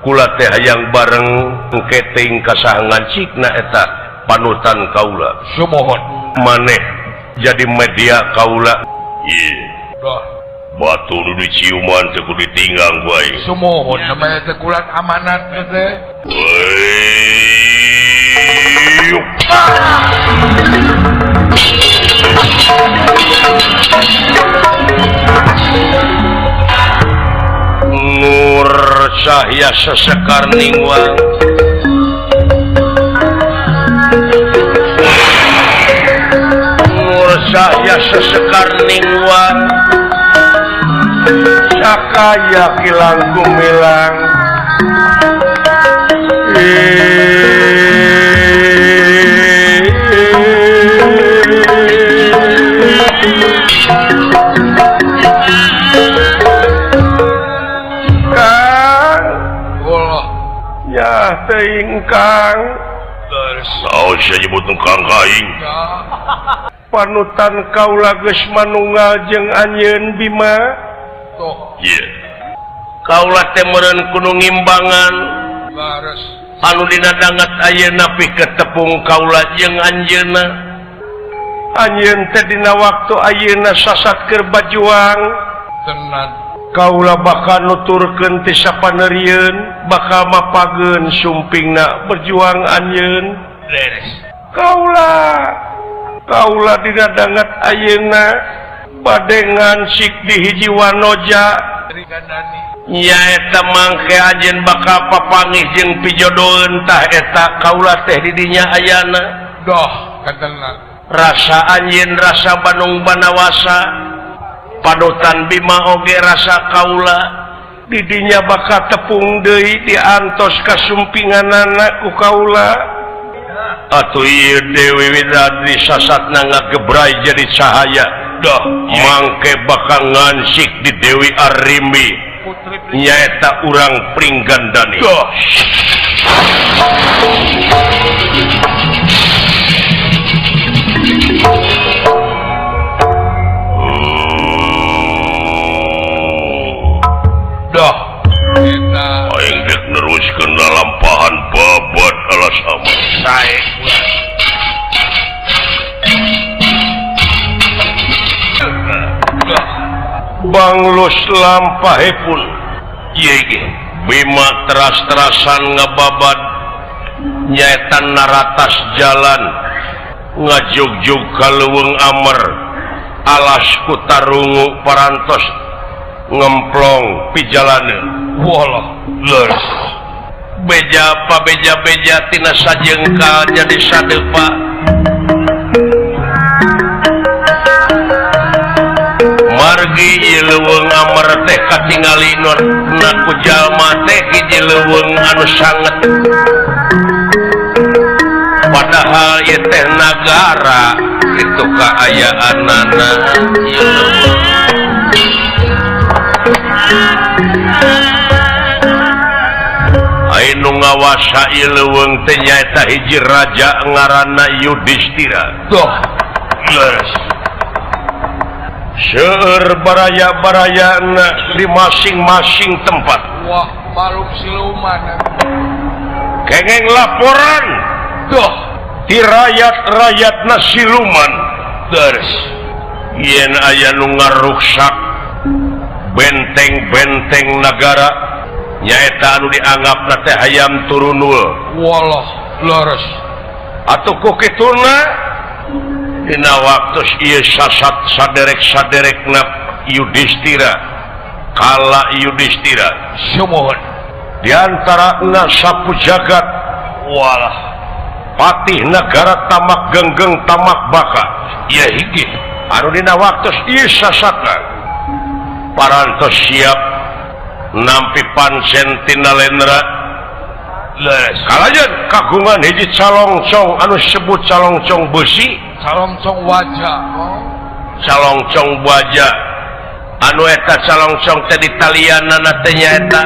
kula teh hayang bareng engke teuing kasaha ngancikna eta panutan kaula sumohon maneh jadi media kaula dah batu nu diciuman teu kudu ditinggang bae Sumohon namanya teh kulan amanat teh. Nur cahya sesekar ningwang Nur cahya sesekar ningwang Sakaya kilang gumilang Kang saos nyebut Kang Kaing panutan kaula geus manunggal jeung anjeun Bima ieu kaula teh meureun kudu ngimbangan Laras anu dina dangat ayeuna pikeun tepung kaula jeung anjeunna anjeun teh dina waktu ayeuna sasat keur bajuang tenan kaula bakal nuturkeun ti sapaneurieun bakal mapageun sumpingna berjuang anjeun beres kaula dina dangat ayeuna bade ngansik di hiji wanoja nyaeta mangke anjeun bakal papanggih jeung pijodoeun tah eta kaula teh di dinya ayana doh katenang rasa anjeun rasa Bandung Banawasa padutan Bima oge rasa kaula didinya bakal tepung deui diantos kasumpinganana ku kaula atuh ieu Dewi Widadari sasatna ngagebrai jadi cahaya dah mangke bakal ngansik di Dewi Arimbi nyaeta urang Pringgandani dah dah kita aing dek neruskeun lalampahan babat alas aman sae banglus lampahipun ieu ge Bima teras-terasan ngababad nyaeta naratas jalan ngajugjug ka leuweung Amer alas ku tarungu parantos ngemplong pijalaneun walah leres beja tina sajengkal jadi sadepa margi ieu leuweung Amer teh katingali na ku jalma teh hiji leuweung anu sanget padahal ieu teh nagara kitu kaayaanana ieu leuweung anu ngawasa ieu leuweung teh nyaeta hiji raja ngaranna Yudhistira doh leres seueur baraya-barayana di masing-masing tempat wah baluk siluman kengeng laporan doh ti rakyat-rakyatna siluman leres yen aya nu ngaruksak benteng-benteng negara nyaeta anu dianggapna teh hayam turunul walah leres atuh ku kituna dina waktu ieu sasat saderek-saderekna Yudhistira kala Yudhistira sumohon diantarana sapu jagat walah patih negara tamak genggeng tamak baka ieu hiji anu dina waktu ieu sasatna parantos siap nampi pancen tina lendra leres kalajeun kagungan hiji calongcong anu disebut calongcong besi calongcong wajah calongcong baja anu eta calongcong teh di talianana teh nyaeta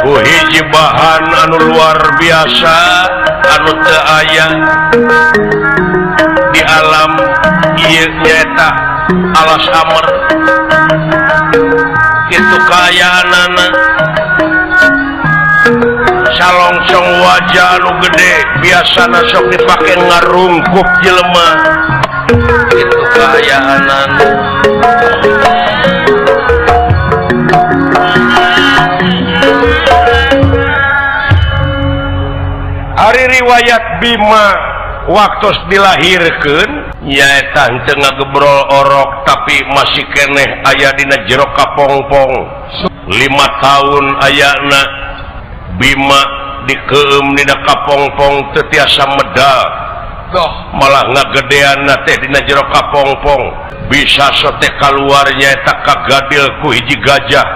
ku hiji bahan anu luar biasa anu teu aya di alam ieu nyaeta alas Amer kitu kaayaanana calongcong wajah anu gede biasana sok dipake ngarungkuk jelema kitu kayaanan hari riwayat Bima waktu dilahirkan nyaeta henteu ngagebrol orok tapi masih keneh aya dina jero kapongpong 5 tahun ayana Bima dikeum dina kapongpong teu tiasa medal malah ngagedean teh dina jero kapongpong bisa sote keluar nyaeta kagadil ku hiji gajah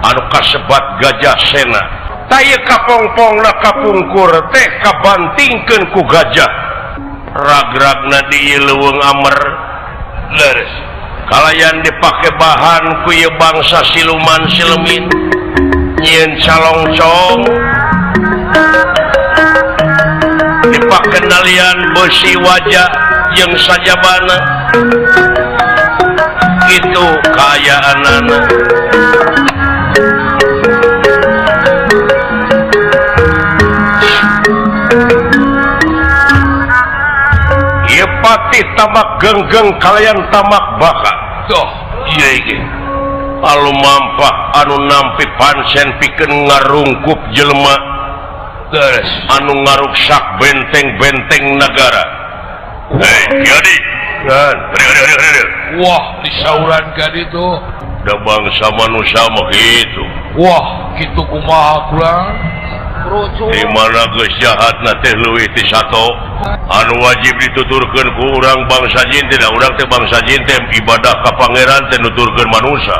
anu kasebat gajah sena taya kapongpong na kapungkur teh kabantingkeun ku gajah ragragna di leuweung amer leres kalayan dipake bahan ku ieu bangsa siluman silemin nyieun calongcong dipake nalian besi wajah jeung sajabana itu kayaanana pati tamak genggeng kalian tamak baka doh iya iki alu mampah anu nampi pancen pikeun ngarungkup jelema terus anu ngaruksak benteng-benteng negara jadi kan wah disauran kan itu da bangsa manusia mah gitu wah kitu kumaha kurang di mana geus jahatna teh leuwih ti sato anu wajib dituturkeun ku urang bangsa jin teh urang teh bangsa jin teh ibadah ka pangeran teh nuturkeun manusia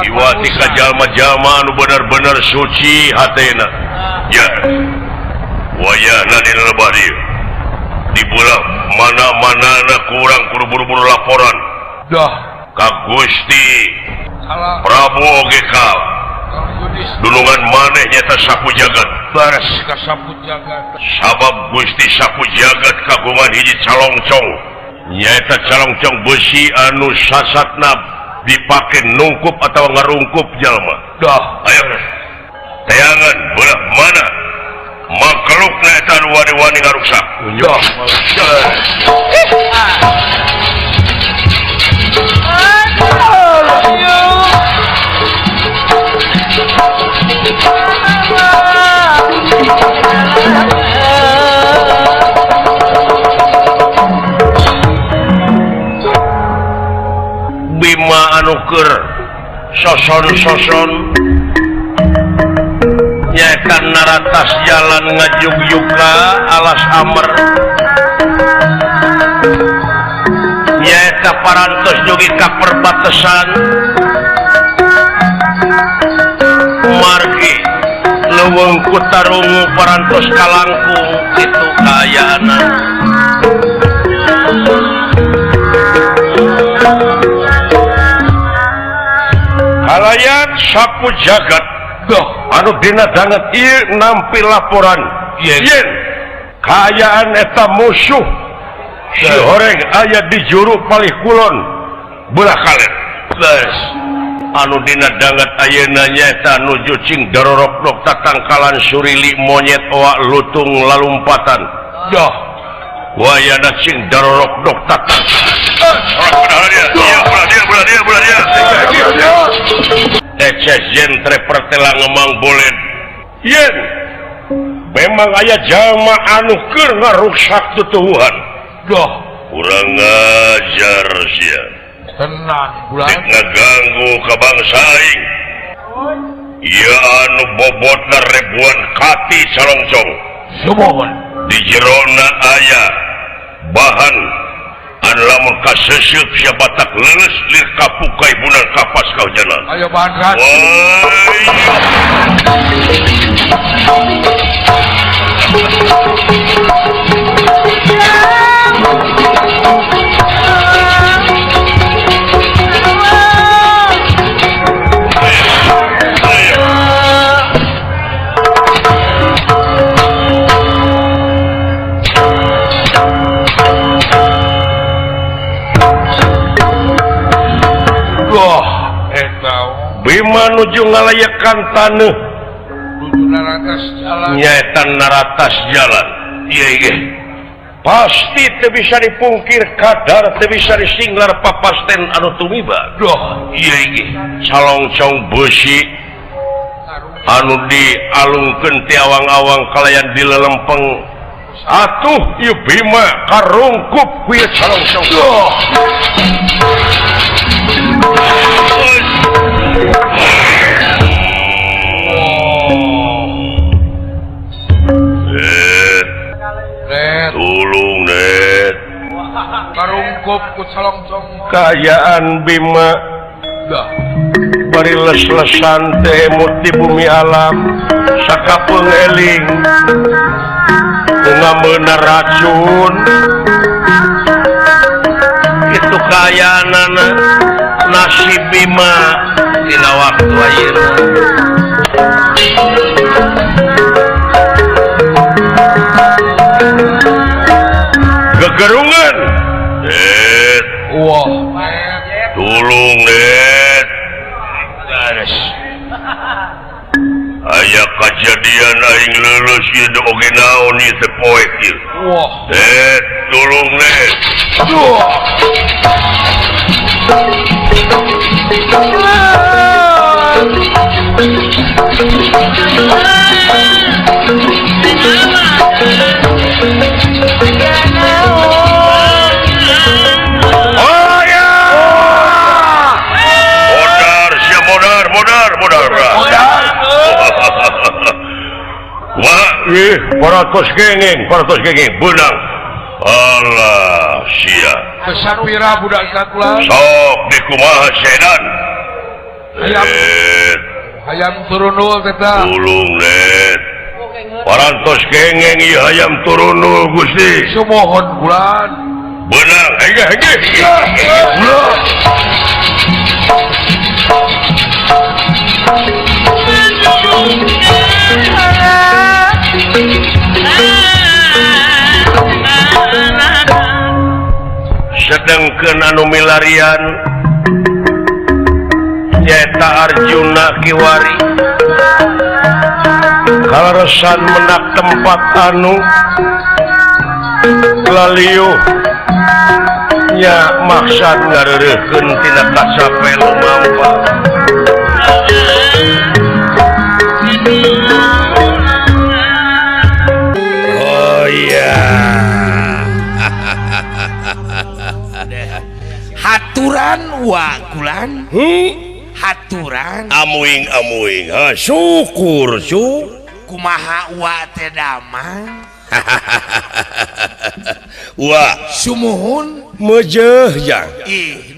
iwati ka jalma-jalma anu bener-bener suci hatena ya wayahna dina lebah dieu di bulan mana-manana ku urang kudu buru-buru laporan dah ka Gusti Prabu oge kalah dulungan maneh nyata sapu jagat baras ka sapu jagat sabab Gusti sapu jagat kagungan hiji calongcong nyata calongcong besi anu sasatna dipake nungkup atau ngarungkup jalma dah ayo tayangan belah mana makhlukna eta anu wani-wani ngaruksak dah Bima anu keur soson-soson nyaeta naratas jalan ngajug-yuga alas amer nyaeta parantos jugi ka perbatasan margi leuweung ku tarungu parantos kalangkung kitu kaayana kalayan sapu jagat doh anu dina danget ieu nampi laporan yen kaayaan eta musuh si horeng aya di juru palih kulon belah kaler geus anu dina danget ayeuna nyaeta nuju cing darorok tatangkalan surili monyet oa lutung lalumpatan doh wayana cing darorok tatang Ece jentre pertelang ngemang bolen yen memang aya jalma anu keur ngaruksak tutuwuhan doh urang ngajar sia tenang bulan ngaganggu ka bangsa aing ieu anu bobotna ribuan kati calongcong sumohon di jerona aya bahan anu lamun kaseuseup sia batak leuleus lir kapukai bunan kapas ka hujanan ayo bahan rat Bima nuju ngalayakan taneuh nuju naratas jalan nyaeta naratas jalan iya pasti bisa dipungkir kadar bisa disinglar papasten anu tumiba calong-cong besi anu dialungkeun ti awang-awang kalayan dilelempeng atuh ieu Bima karungkup ku ieu calong-cong tulung net karungkup ku calong-cong kayaan Bima bari les-lesan teh di bumi alam sakapeung eling ngameuna racun itu kayaanana nasib Bima dina waktu ayeuna gegerungan net tulung net aya kejadian aing leuleus ieu oge naon ieu teh poek ieu net tulung net Paratos gengeng benang alah sia kesapira budak sakula sok dikumaha sedan hayam turunul teta tulung net parantos gengeng ieu hayam turunul Gusti sumohon bulan benang hege sedengkeun anu milarian nyaeta Arjuna Kiwari kaleresan menak tempat anu laliuh nya maksad ngareureuhkeun tina kasape lumampa oh iya haturan wakulan haturan amuing syukur kumaha wa teh damang wah sumuhun mejeh ya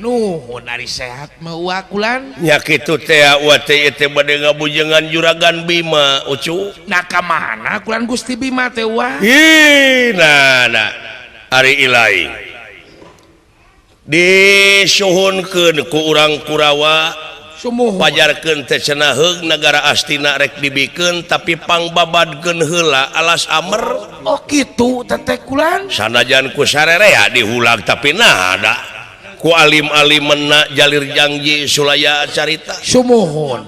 nuhun ari sehat mah wakulan nya kitu teh wa teh teh bade ngabujengan juragan Bima ucu nah ka mana kulan Gusti Bima teh wa nah ari ilahi disuhunkeun ku urang Kurawa sumuhun pajarkeun teh cenah heug negara Astina rek dibikeun tapi pangbabadkeun heula alas amer oh kitu teteh kulan sanajan ku sarerea dihulag tapi nada ku alim-alimenna jalir janji sulaya carita sumuhun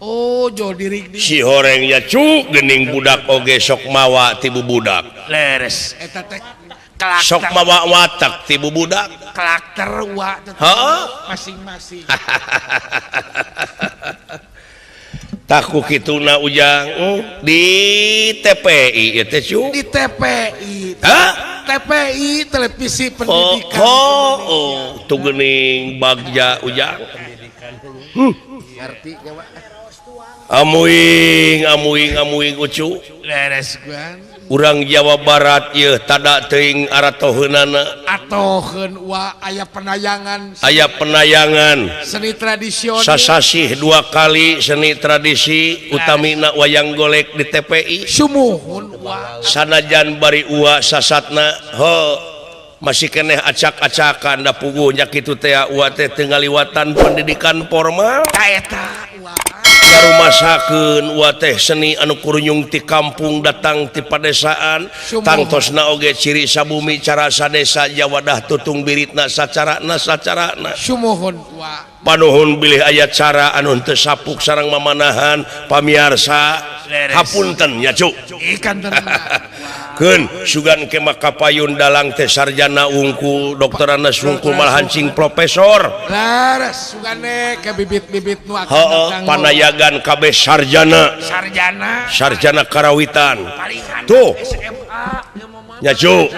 oh jo diri si horengnya cu geuning budak oge sok mawa ti bubudak leres eta teh sok mawa watak ti bubudak karakter wa masing-masing taku kituna ujang di TPI ya teh cu di TPI TPI televisi pendidikan tu geuning bagja ujang amuing ucu leres gua urang Jawa Barat ye tada teuing aratoheunana atoheun wa aya penayangan seni tradisional sasasih 2 kali seni tradisi utamina wayang golek di TPI sumuhun wa sanajan bari uwa sasatna ho masih keneh acak-acakan da puguh nya kitu teh uwa teh teu ngaliwatan pendidikan formal ta eta wa ngarumasakeun uwa teh seni anu kurunyung ti kampung datang ti padesaan tangtosna oge ciri sabumi cara sadesa jawadah tutung biritna sacarana sumuhun wa panuhun bilih aya cara anu teu sapuk sareng mamanahan pamiarsa hapunten nya Cuk ikan ternak keun sugan ke makapayun dalang teh sarjana unggul dokter Anas unggul malahan cing profesor laras sugane ke bibit-bibit nu akan heeh datang panayagan kabeh sarjana sarjana karawitan tuh nya Cuk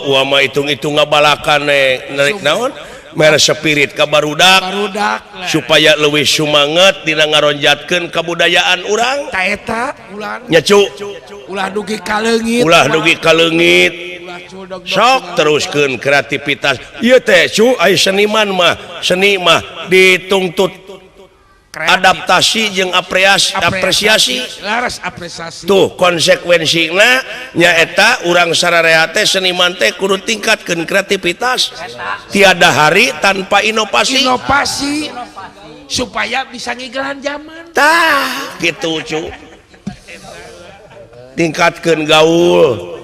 ulah mah hitung-hitung ngabalakan narik naon mere spirit ka barudak supaya leuwih sumanget dina ngaronjatkeun kabudayaan urang ta eta nya Cuk ulah dugi kaleungit sok teruskeun kreativitas ieu teh Cuk aya seniman mah seni mah dituntut adaptasi jeung apresiasi laras apresiasi tuh konsekuensina nyaeta urang sararea teh seniman teh kudu tingkatkeun kreativitas tiada hari tanpa inovasi supaya bisa ngigalan zaman tah gitu Cu tingkatkeun gaul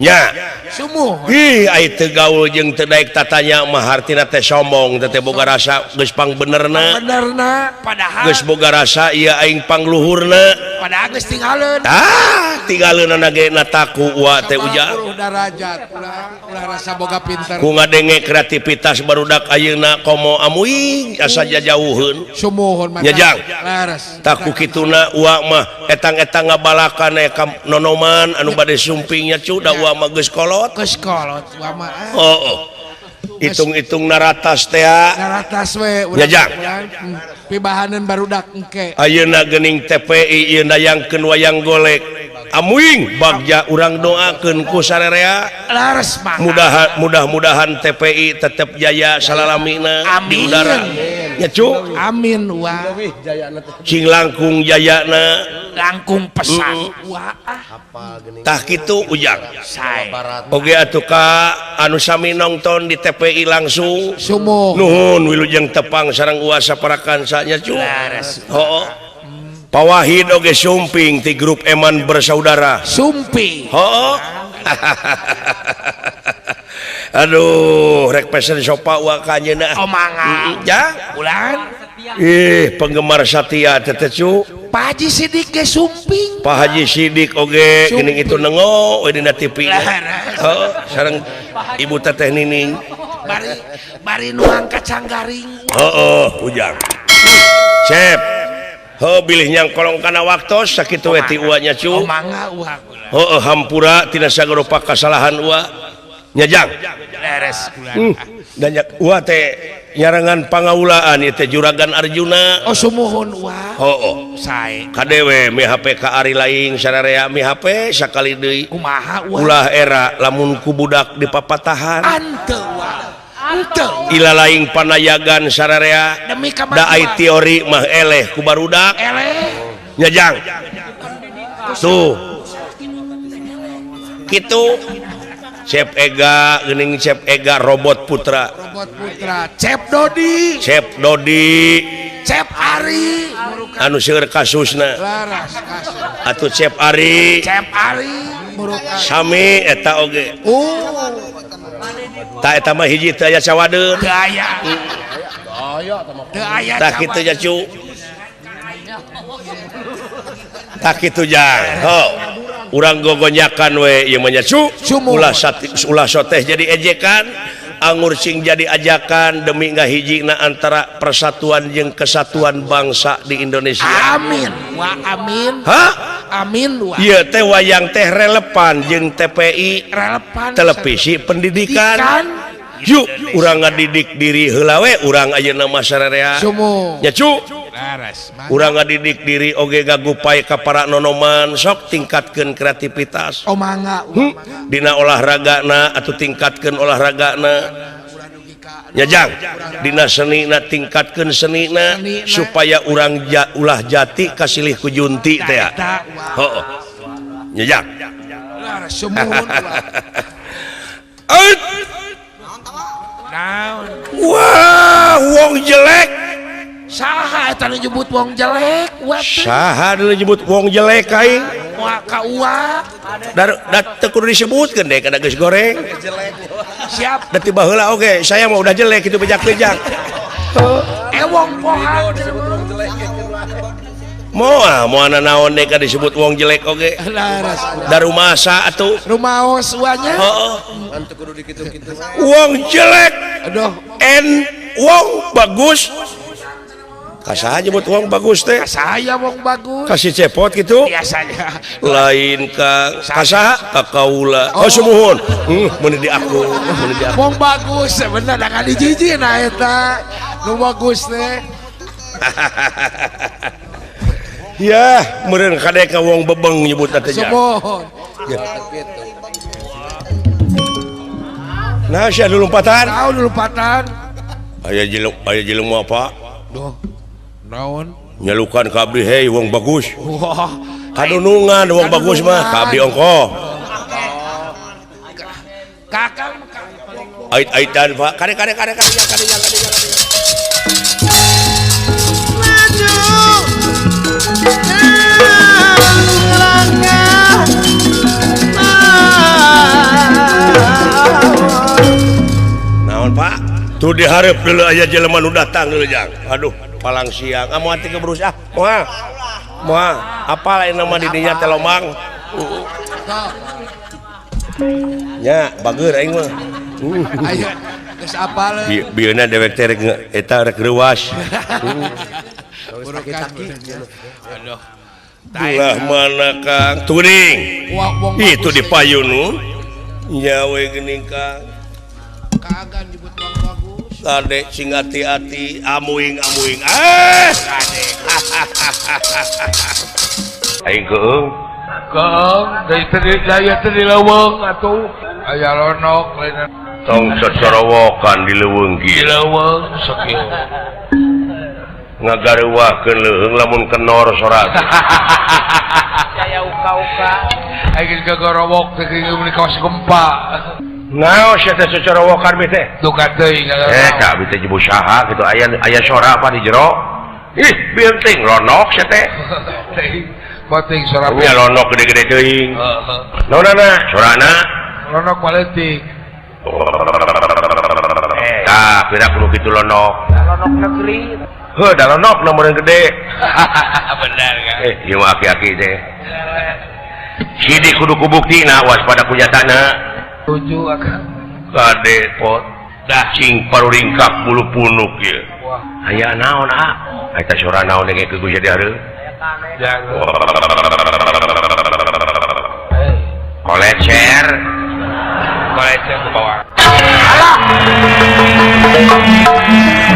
nya sumuh ai teu gaul jeung teu daek tatanya mah hartina teh sombong teh boga rasa geus pangbenerna padahal geus boga rasa ieu aing pangluhurna padahal geus tinggaleun tinggaleunan ge nataku wa teh ujang derajat ulah rasa boga pinter ku ngadenge kreativitas barudak ayeuna komo amuing asa jauheun sumuhun mah nyajang laras taku kituna uak mah etang-etang ngabalakan nonoman anu bade sumpingnya Cu da uak mah geus kolot ulah mah hitung-hitung naratas teh naratas we nyajang pibahaneun barudak engke ayeuna geuning TPI ieu dayangkeun wayang golek amuing bagja urang doakeun ku sarerea laras mah mudah-mudahan TPI tetep jaya salalamina di udara nya Cu amin wa cing langkung jayana langkung pesan tah kitu ujang oge atuh ka anu sami nongton di TPI langsung sumuh nuhun wilujeng tepang sareng uasa parakan nya Cu heuh Pawahid oge sumping ti grup Eman Bersaudara sumpi heuh aduh rek pesen sopa wa kanyeuna mangga ya ulan penggemar Satya teh Cu Pak Haji Sidik ge sumping Pak Haji Sidik oge geuning itu nengo we dina TV heeh sareng Ibu Teteh Nining bari nuang kacang garing heeh ujang cep bilih nyang kolong kana waktos sakitu we ti uanya Cu mangga uha heeh hampura tina sagorupa kasalahan ua nyajang leres dan uah teh nyarangan pangaulaan ieu teh Juragan Arjuna sumuhun uah heuh sae kadewe mihp ka ari laing sararea mihp sakali deui kumaha ulah era lamun ku budak dipapatahan anteu anteu ila laing panayagan sararea demi da ai teori mah eleh ku barudak nyajang tuh kitu Cep Ega geuning Cep Ega robot putra Cep Dodi Cep Ari anu seueur kasusna laras kasus atuh Cep Ari murukan sami eta oge tak eta mah hiji teu aya cawadeun teu aya tak kitu nya Cu tak kitu jang urang gogonyakan we ieu mah nya Cu ulah soteh jadi ejekan anggur sing jadi ajakan demi ngahijina antara persatuan jeung kesatuan bangsa di Indonesia amin wa amin amin wa ieu teh wayang teh relevan jeung TPI relevan televisi pendidikan yuk urang ngadidik diri heula we urang ayeuna mah sararea nya Cu urang ngadidik diri oge gagupay ka para nonoman sok tingkatkeun kreativitas mangga dina olahragana atuh tingkatkeun olahragana nyajang dina senina tingkatkeun senina supaya urang ulah jati kasilih ku junti teh heuh nyajang sumuhun wah wong jelek saha eta nu nyebut wong jelek saha nu nyebut wong jelek aing moal ka uak da teu kudu disebutkeun deh kada geus goreng siap da tiba heula oge saya mah udah jelek itu bejak-bejak wong pohan moal naon disebut wong jelek oge daru masa atuh rumaos uanya wong jelek aduh wong bagus kasaha nyebut wong bagus teh saya wong bagus kasih cepot gitu biasanya lain ka kasaha ka kaula sumuhun mun di aku wong bagus bener da kan dijiji na eta nu bagus teh ya meureun kadek ka wong bebeng nyebutna teh sumuhun nah sia lompatan tahu lompatan aya jeleng mau apa duh naon nyalukan ka abdi hei wong bagus wah kadunungan wong bagus mah ka abdi ongkoh kakang ait-aitan Pak kade naon Pak tuh diharap dulu aja jelema nu datang dulu jang aduh palang siang mau hati keberus moal apa lain nama didinya telomang nya bageur aing mah ayo geus apal bieuna dewek teh eta rek reuwas aduh ulah mana Kang tuning itu di payun nyawe geuning Kang kagak nyebut wong bagus Kade sing hati-hati amuing kade aing keung dari tadi daya tadi lawang atau aya lonok lain tong sosorowokan di leuweung kieu lawang sakieu ngagaruwakeun leuweung lamun kenor sorat saya uka-uka aing gagorowok teh geus kawas gempa naon sia teh sosorowokan we teh duka teuing eta abi teh jebu saha kitu aya sora apa di jero ih beuting lonok sia teh penting sora nya lonok gede-gede teuing naonana sorana lonok maletik pira kudu kitu lonok negeri heuh da lonok nomor gede benar kan ieu aki-aki teh sidik kudu kubuktina waspada kujatana tujuh akan kade pot dah cing paruringkak bulu punuk ieu aya naon eta sora naon ge ke jadi hareup kolecer ke bawah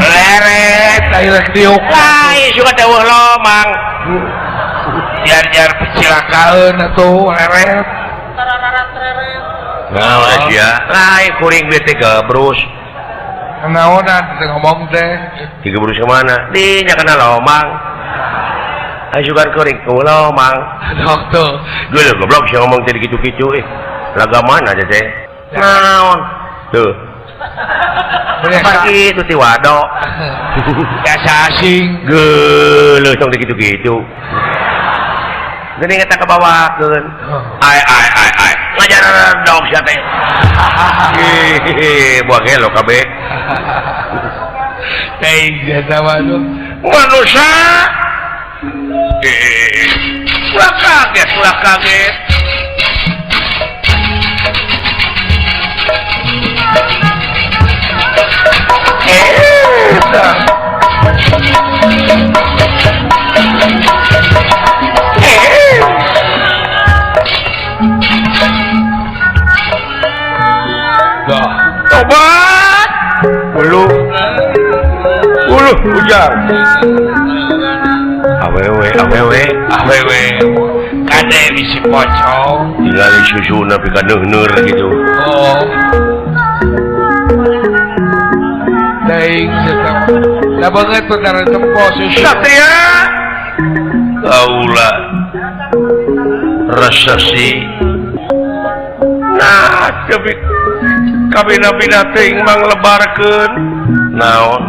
leret akhirnya diuk lain suka teueuh lomang jar kecelakaan atau leret naon sia lain kuring bete gebrus naonan teh ngomong teh digebrus ke mana dinya kana lomang ayo sugan kuring ku lomang dokter gue goblok sih ngomong tadi gitu-gitu laga mana aja teh naon tuh pagi itu ti wadok biasa asing geuleuh tong gitu-gitu geuning eta ka bawakeun ai ngajar dog sia teh buah gelo kabeh teh eta waduh manusia ulah kaget Tobat belum hujan awewe kade bisi pocong tinggal susu tapi kan nur gitu oh daing sedang lah banget saudara tempo susu satria kaula resesi nah tapi kabina-bina teuing manglebarkeun naon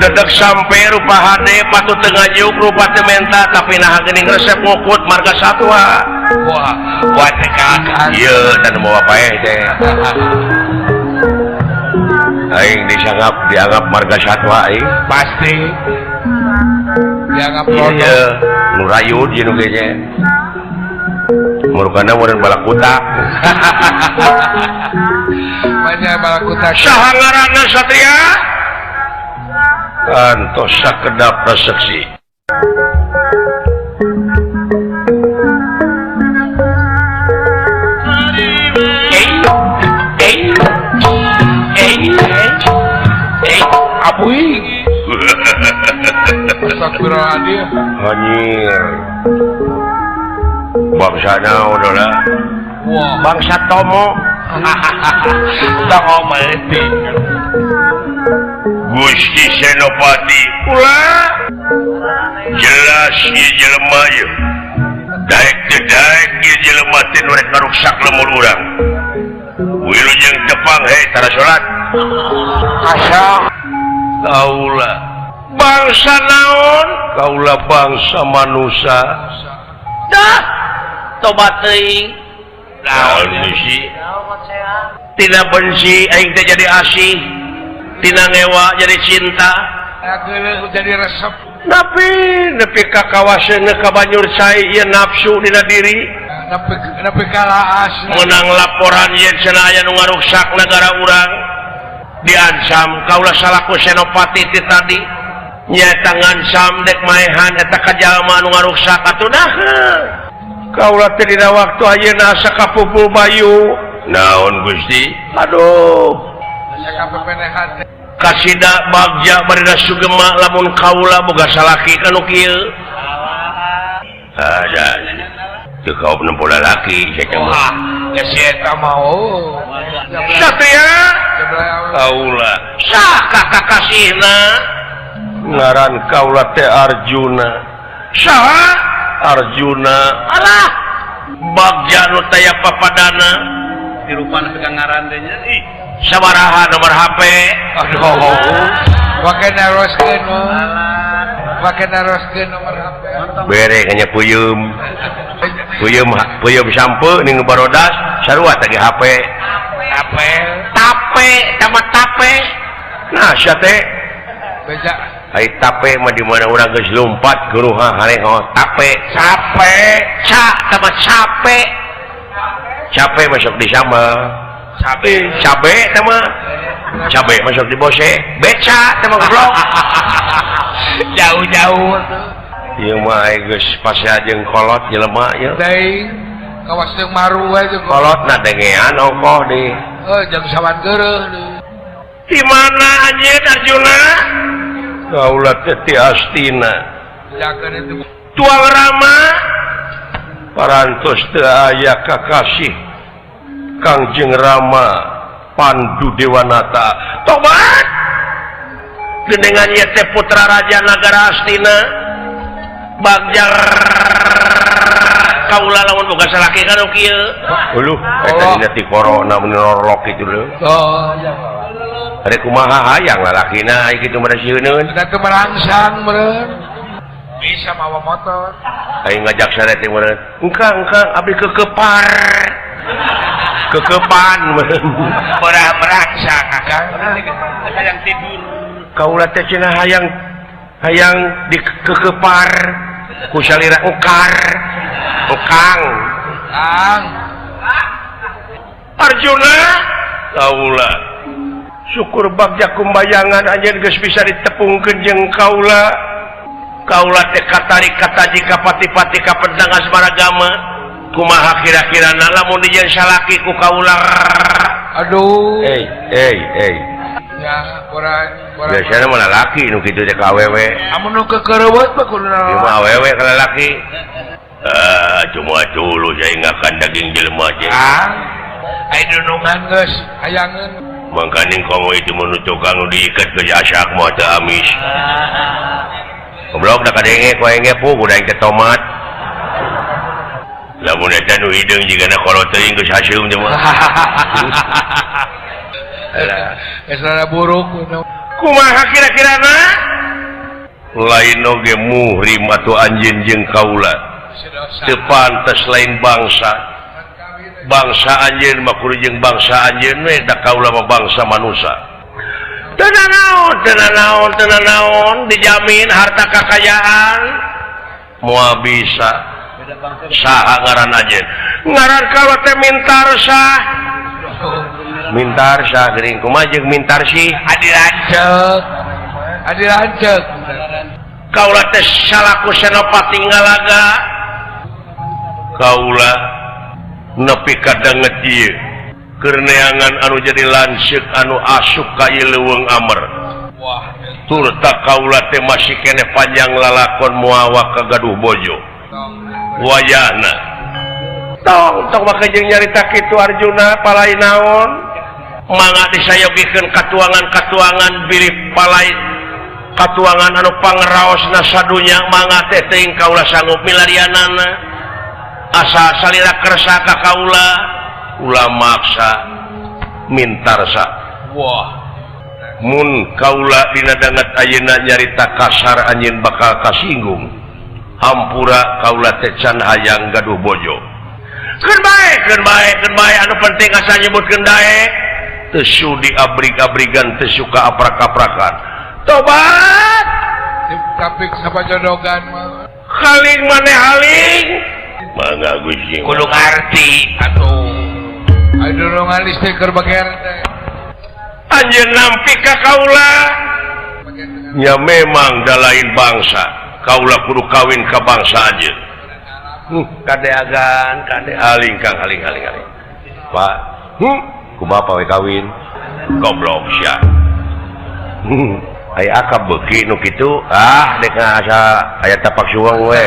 dedak sampai rupa hade patut tengah juk rupa tementa tapi nah geuning resep ngukut marga satwa wah teh kakak ieu dan mau apa teh aing dianggap marga satwa aing pasti dianggap Iya, lono. Nurayud jeung nu ge nya. Murukana meureun balakuta. Banyak balakuta. Saha ngaranna satria? Antos sakedap reseksi. Apuing. Astagfirullahaladzim. Anjir. Bangsa naon lah? Wah. Bangsa Tomo. Tak omeleti. Gusti Senopati ulah jelas ieu jelema ieu. Daek teu daek ieu jelema teh nu rek ngaruksak lemur urang. Wilujeng tepang he tara salat. Asa. Kaula bangsa naon? Kaula bangsa manusia. Dah, tobat teuing. Naon sih? Tina benci aing teh jadi asih. Tina ngewa jadi cinta. Ageuleuh jadi resep. Nepi ka kawaseun ka banjur cai ieu nafsu dina diri. Nepi kalaas. Menang laporan yen cenah aya nu ngaruksak negara urang. Diancam kaula salaku Senopati ti tadi. Nyaeta ngancam dek maehan eta ka jalma anu ngaruksak atuh kaula teh dina waktu ayeuna asa kapupul bayu. Naon Gusti? Aduh. Asa kapepenehan. Kasida bagja barida sugema lamun kaula boga salaki kanu kieu. Ada. Teu kaop nempo lalaki saya mah. Geus eta mau. Satria kaula sah kakasihna ngaran kaula teh Arjuna. Saha? Arjuna. Alah, Bagja nu taya papadana. dirupana pegang ngaran teh nya. Ih, Sabaraha nomor HP? Aduh. Pakai naroskeun. Pakai naroskeun nomor HP. Bere nya puyum. Puyum sampe ning barodas sarua teh HP. Tape, tamat tape. Nah, sia teh Beja. ai tape mah di mana urang geus lompat guruha harengo tape. Tamat sape. Cape masuk di sama. Cabe teh mah. Cabe masuk di bose. Beca teh mah goblok. Jauh-jauh. Ieu mah geus pasea jeung kolot jelema ieu. Teuing kawas jeung maru we jeung Kolotna dengean ongkoh di. jam sawan geureuh deui. Di mana anjeun Arjuna? Kaula teh ti Astina. Jakeun itu. Tuang Rama parantos teu aya kakasih Kangjeng Rama Pandu Dewanata. Tobat. Geningan ieu teh putra raja nagara Astina. Bagja kaula lamun boga salaki kanu kieu. Uluh, eta dina ti corona mun norlok kitu leuh. Oh. Are kumaha hayang lalakina ai kitu mah sieuneun. Udah teu merangsang meureun. Bisa mawa motor. Ai ngajak sare teh meureun. Engkang abdi kekepar. Kekepan meureun. Merangsang akang. hayang tidur. Kaula teh cenah hayang dikekepar ku salira ukang. Kang. Arjuna kaula syukur bagja kumbayangan anjeun geus bisa ditepungkeun jeung kaula. Kaula teh katarik kataji ka pati-pati ka pedang asmaragama. Kumaha kira-kirana lamun dijieun salaki ku kaula? Aduh. Ya, kurang. biasanya mah lalaki nu kitu teh ka awewe. Amun nu kekereuweut mah kuduna. Ieu mah awewe ka lalaki. Cuma dulu saya ngakan daging jelema aja. Ai dunungan geus hayangeun. Mangkaning komo itu mun tukang nu diikat ke jasak mah teu amis. Goblok da kadenge ku enge pu kuda engke tomat. Lamun eta nu hideung jigana kolot teuing geus haseum teh mah. Esana buruk. Kumaha kira-kirana? Lain oge muhrim atuh anjeun jeung kaula. Teu pantes lain bangsa. Bangsa anjeun mah kudu jeung bangsa anjeun we da kaula mah bangsa manusia. tenang naon dijamin harta kekayaan mau bisa saha ngaran aja ngaran kalau teh mintarsa gering kumaha jeung mintarsi adi rancek kaula teh salaku senopati ngalaga kaula nepi ka danget ieu keur neangan anu jadi lanceuk anu asup ka ieu leuweung amer turta kaula teh masih keneh panjang lalakon muawak ka gaduh bojo wayahna tong make jeung nyarita kitu Arjuna palai naon mangga disayogikeun katuangan bilih palai katuangan anu pangraosna sadunya mangga teh teuing kaula sanggup milarianana asa salira kersa ka kaula ulah maksa mintarsa mun kaula dina danget ayeuna nyarita kasar anjeun bakal kasinggung hampura kaula teh can hayang gaduh bojo keun bae anu penting asa nyebutkeun dae teu sudi abrig-abrigan teu suka aprak-aprakan tobat tapi sapajodogan mah haling maneh haling mangga Gusti kudu ngarti atuh aya dorongan listrik keur bager teh anjeun nampi ka kaula nya memang da lain bangsa kaula kudu kawin ka bangsa aja kadeagan kade haling kang haling Pak ku bapa we kawin goblok sia aya akab beuki nu kitu dek asa aya tapak suweng we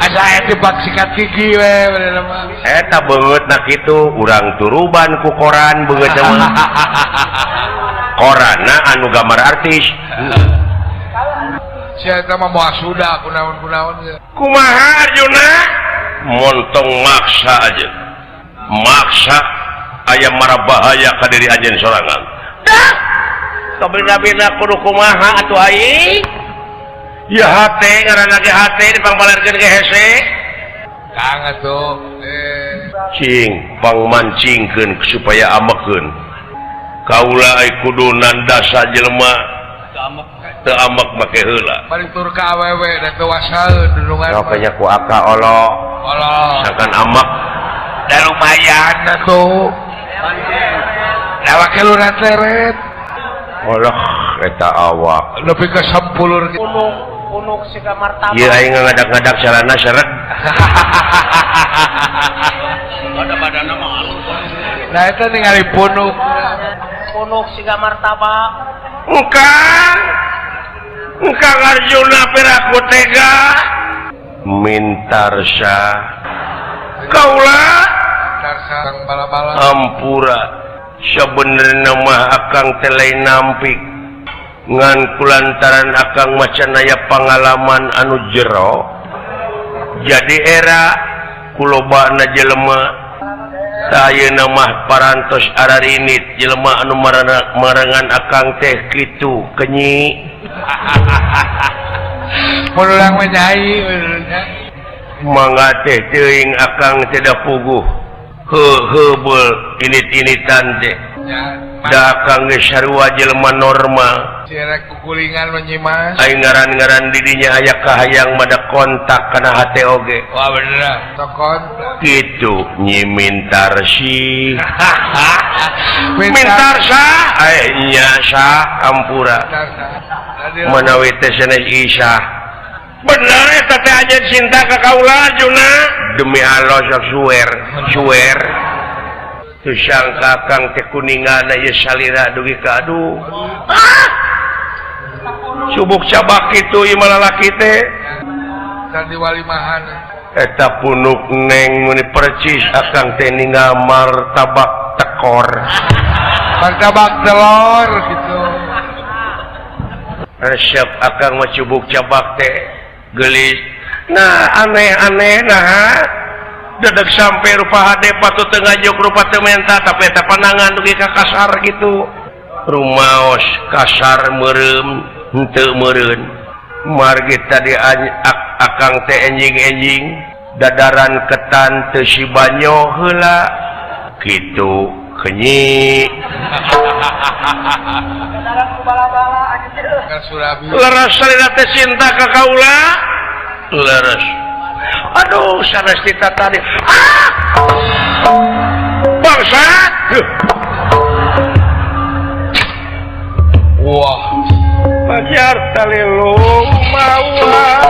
asa aya tebak sikat gigi we bener mah eta beungeut na kitu urang turuban ku koran beungeut mah koranna anu gambar artis sia eta mah moal suda kunaon kumaha Arjuna montong maksa aja maksa aya mara bahaya ka diri anjeun sorangan dah kabina-bina kudu kumaha atuh aing ya hate ngaranna ge hate dipangpalerkeun ge hese kang atuh cing pangmancingkeun supaya amekeun kaula ai kudu nandasa jelema teu amek make heula balik tur ka awewe da teu wasaeun dulungan rokenya ku aka olo sakan amek da lumayan atuh lawak luran teret olah eta awak nepi ka 10 gitu punuk siga martabak ieu aing ngadak-ngadak salana seret ada badanna mah halus nah eta ningali punuk siga martabak engkang Arjuna piraku tega mintarsa kaula sareng bala-bala ampura sabenerna mah akang teh lain nampik ngan kulantaran akang macan aya pangalaman anu jero jadi era kulobana jelema ayeuna mah parantos ararinit jelema anu marangan akang teh kitu kenyi mun urang mah nyai mangga teh teuing akang teh da puguh heubeul init-initan teh da akang geus sarua jelema normal cirek kukulingan menyimas aing ngaran-ngaran di dinya aya kahayang mada kontak kana hate oge wah bener tokon kitu nyi mintarsi mintarsa nya sa ampura manawi teh sanes Isa bener eta teh anjeun cinta ka kaula Arjuna demi Allah sok suwer teu sangka kang teh kuningan ieu salira dugi ka aduh subuk cabak kitu ieu lalaki teh dan diwalimahan eta punuk neng muni percis akang teh ninggal martabak tekor martabak telur gitu resep akang mah cubuk cabak teh geulis nah aneh-aneh nah dadak sampai rupa hade patut teu ngajog rupa teu menta tapi eta pandangan dugi ka kasar gitu rumaos kasar meureum henteu meureun margi tadi akang teh enjing-enjing dadaran ketan teu si banyo heula kitu kenyi leres salina teh cinta ka kaula leres aduh sanes kita tadi bangsat Wah, pajar talilung mawa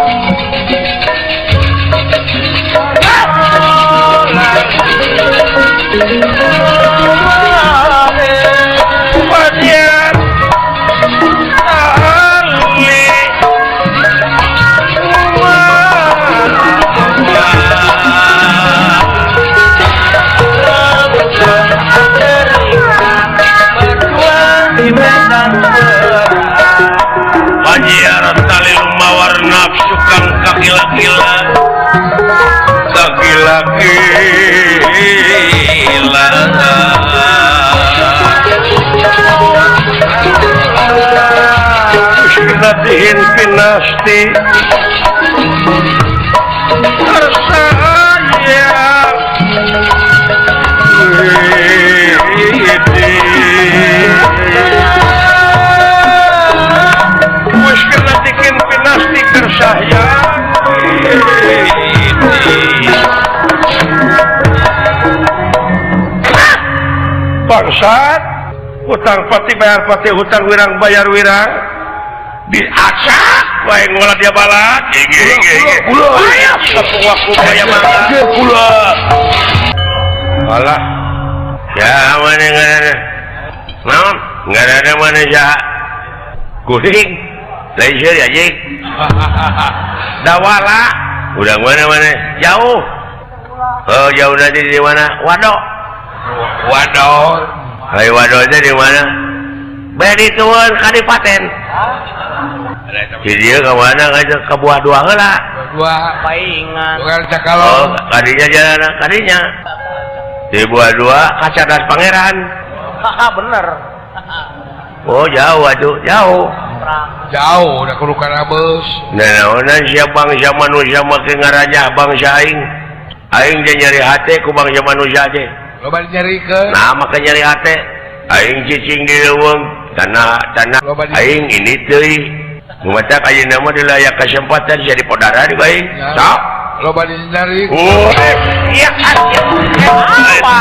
pajar Pajar talil mawar nafsu kang kakila-kila kakila-kila Uskinatihin pinasti Arsayang Uskinatihin pinasti kersayang bangsat hutang pati bayar pati hutang wirang bayar wirang diacak wae ngolah dia balat kula aya sepung waktu bayar balat kula alah ya mana ngana naon ngana mana ya kuring lain seueur aja dawala udah mana jauh oh jauh nanti di mana wadok hai wadoknya di mana beri tuan kadipaten di dia ke mana ngajak ke buah dua heula paingan bukan cakalo. kadinya jalan kadinya di buah dua kacadas pangeran bener oh jauh aduh jauh Udah kurukan abes. nah siapa bangsa manusia makin ngaraja bangsa aing dia nyari hati ku bangsa manusia aja Loba nyarikeun. nah maka nyari hati aing cicing di leuweung tanah aing ini teuing mata ayeuna mah dilaya kesempatan jadi podara di bae sok Loba nyari. oh iya apa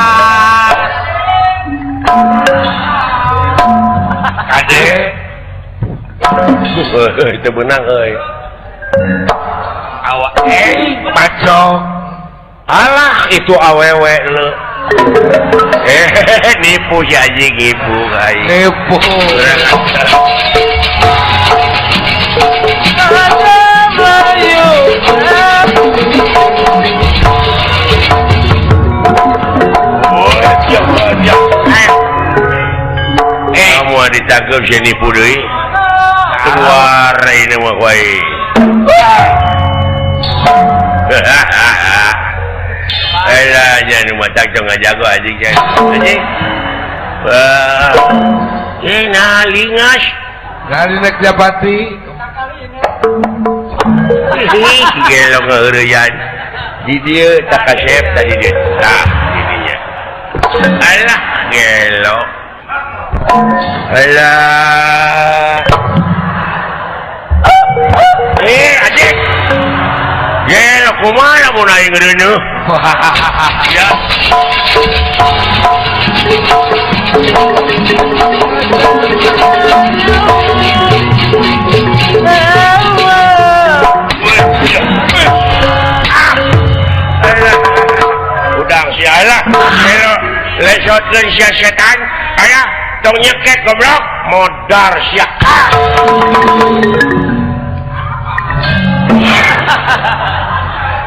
Ade. itu benang euy Awak pacong. alah itu awewe le nipu si anjing ibu kai Nipu. kamu ditangkap si nipu deui keluar ini mah wae Elah jangan macam jangan jago anjing anjing. Nah lingas. Dari nek Japati. Gelo ngeureyan. Di dia tak kasep tadi dia. Nah, ininya. Alah gelo. Alah. Anjing. Gelo kumaha mun aing ngeureuneuh? Ya. Udang si Allah. Gelo lesotkeun sia setan. Aya tong nyekek goblok modar sia ka.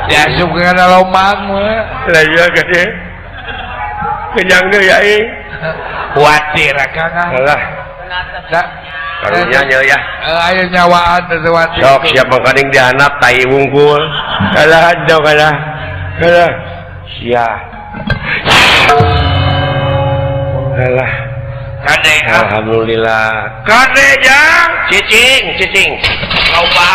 Ya suka kana lomang mah. Lah iya gede. Kenyang deui ya ing. Kuatir akang. Alah. Karunya nya ya. Aya nyawaan teh wati. Sok siap mangkaning dihanap tai wungkul. Alah dok alah. Alah. Sia. Alah. Kade alhamdulillah. Kade jang. Cicing. Loba.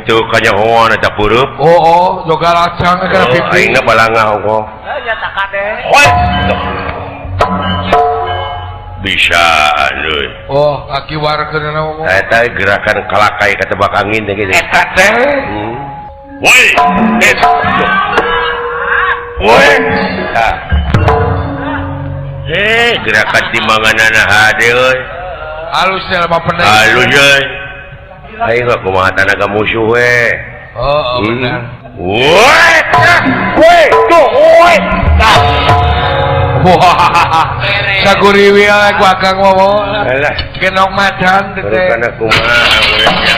itu kanyahoan eta peureub. Oh, joga lacang kana pipi. Aingna balangah kok. Ya tak kade. Bisa euy. Oh, aki warkeun ngomong. Eta gerakan kalakai katebak angin teh gitu. Eta teh. Woi, woi. Gerakan timbanganana hade euy. Halus teh mah pendek. Halus euy. Aing mah kumaha tanaga musuh we. Oh, benar. Woi. Woi, tuh, woi. Wah, saguriwi we ku akang ngomong. Alah, Kenok macan teh. baru kana kumaha urangnya.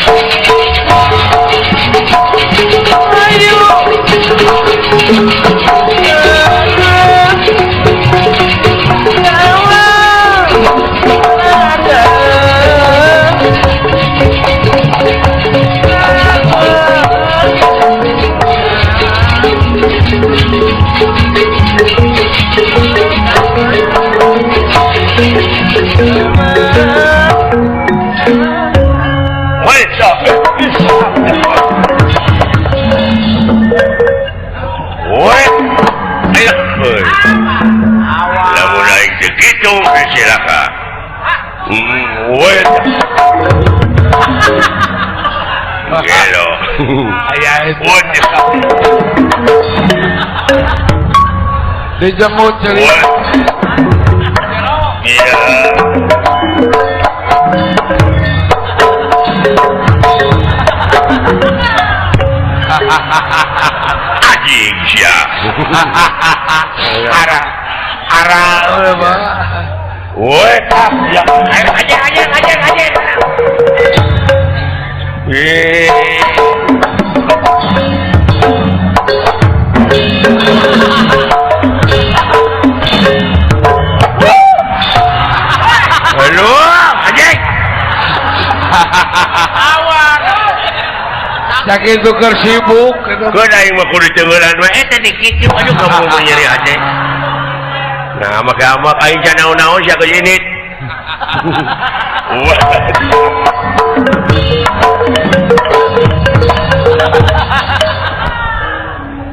Lamun aing teh kitu silakan. Wait. Gelo. Aya itu. Wait. Dijemut ceuli. Iya. Anjing sia. Ara mah. Woi, ya. Aja. Halo, anjing. Saking tuker sibuk. Keun aing mah kudu tengeulan we eta dikitu aduh kamu mau nyeri hade. Nah, maka amak aing can naon-naon sia ke unit.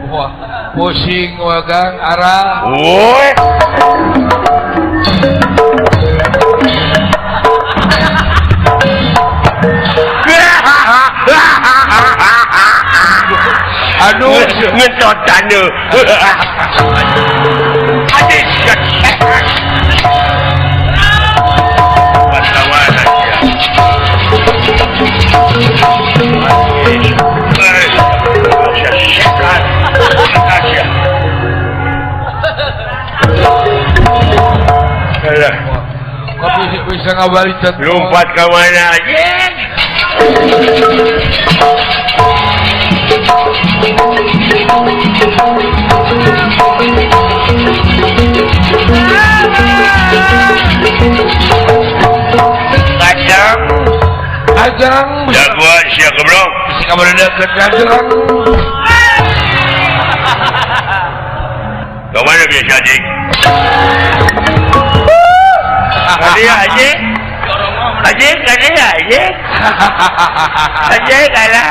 Wah, pusing wagang ara. Woi. Aduh, ngecotan deh. Adik, wartawan aja. Kopi bisa ngabalikan. Lompat ke mana aja? Ajang Jagoan siap keblok. bisa kabar deket ajang. Kemana biasa adik? Tadi adik? Adik ada ya adik? Adik ada.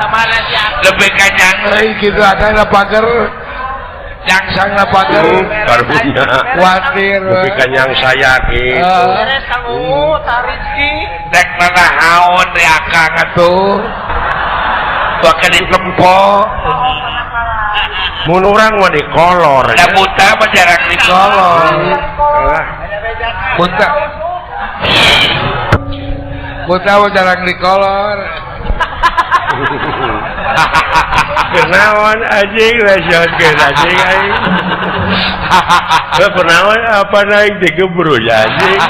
Kemana sih? Lebih kacang lagi gitu ada pagar. Jangsang pagar. Karunya. Khawatir. Tapi kan yang saya gitu. Beres Kang Ungu, Tarizki. Dek mana haon di akang atuh. Pakai di lempok. Mun urang mah di kolor. Da buta mah jarang di kolor. Buta. Buta mah jarang di kolor. Kenawan anjing lesionkeun anjing aing. Kenawan apa naik digebru ya anjing.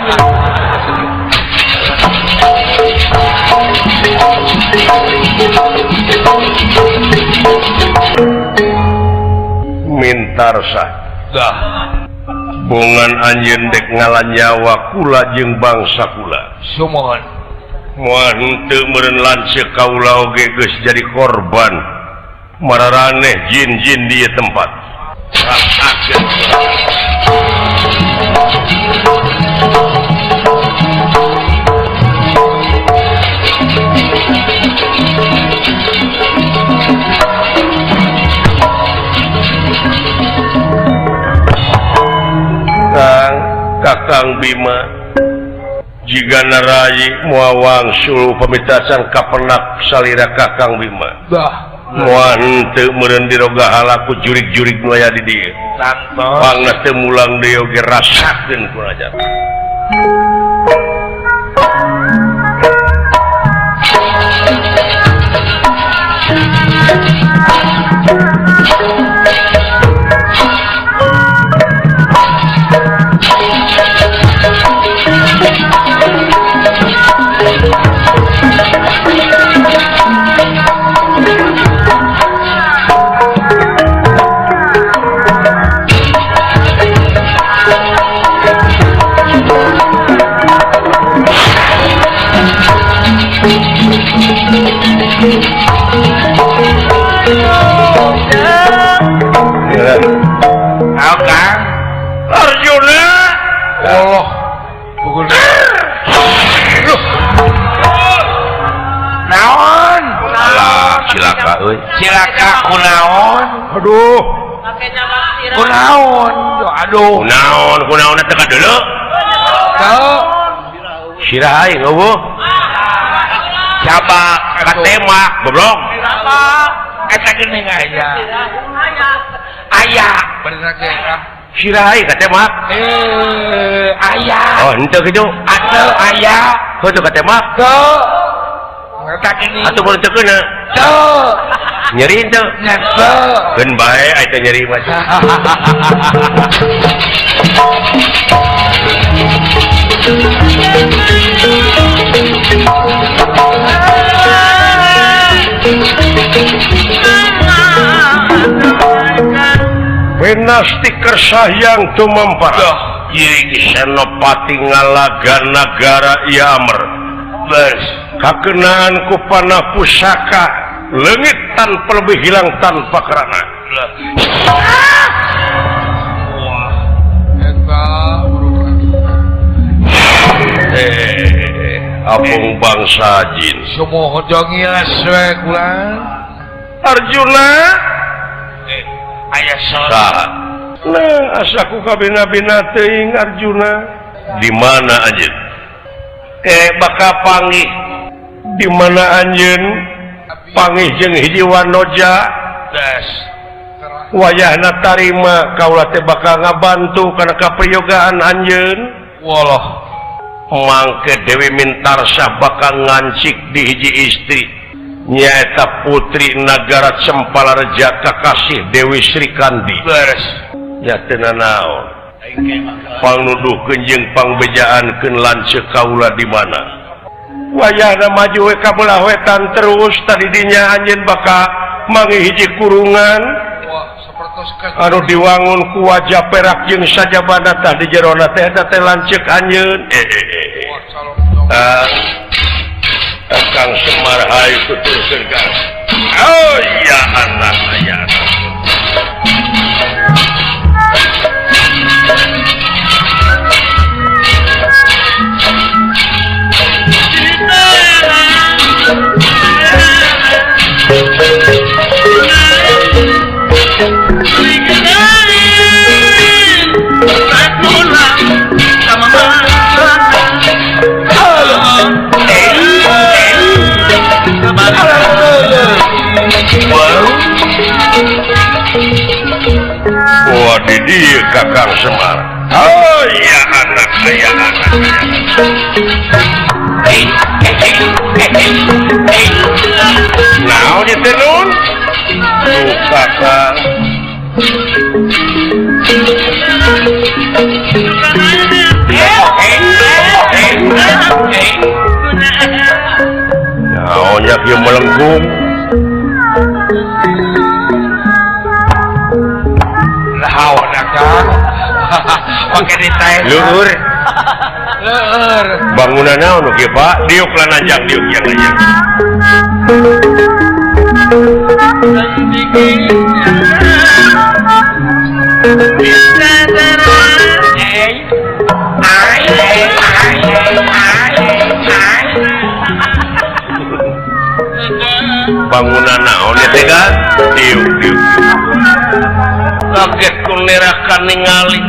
Mintarsa. Dah. Bungan anjeun dek ngalan nyawa kula jeung bangsa kula. Sumohon. Moal henteu meureun lanceuk kaula oge geus jadi korban mararaneh jin-jin di ieu tempat. Rasakeun. Kakang Bima jika narai muawang suluh pamitasan kapenak salira Kakang Bima muah henteu meureun diroga halaku jurig-jurig nu aya di dieu pangna teu mulang deui oge rasakeun kunajan Kang Arjuna Allah pukul naon alah cilaka euy cilaka kunaon aduh kunaon aduh kunaon teh kadeuleu teu sirah aing eueuh siapa katemak goblok eta geuning aya aya bener ge sirah aing katemak aya oh henteu kitu atuh aya heuh katemak teu eta geuning atuh mun teu keuna teu nyeri henteu teu geun bae aya teh nyeri mah Penasti kersayang tumempar Iri Senopati ngalaga negara Yamer kakenaan ku panah pusaka leungit tanpa lebih hilang tanpa kerana apung bangsa jin semua jongias we kulan Arjuna aya sah nah asaku kabina-bina teuing Arjuna di mana anjeun bakal panggih di mana anjeun panggih jeung hiji wanoja das wayahna tarima kaula teh bakal ngabantu kana kapriyogaan anjeun wallah mangke Dewi Mintarsah bakal ngancik di hiji istri nyaeta putri Nagara Cempalareja kakasih Dewi Srikandi beres nya teu nanaon pangnuduhkeun jeung pangbejaankeun lanceuk kaula di mana wayahna maju we ka belah wetan terus tadi dinya anjeun bakal manggih hiji kurungan anu diwangun ku wajah perak jeung sajabana tah di jerona teh eta teh lanceuk anjeun Kang Semar hayu tuturkeun Kang oh ya anak aya wah di dieu Kakang Semar oh ya anak aya anak naon ieu teh nun tuh Kakang naonnya kieu melengkung lawan Kang pake ditae luhur leur bangunan naon kieu Pak diuk lah nanjang diuk yang nanjang bangunan naon ya teh kan diuk diuk kaget ku nerakan ningali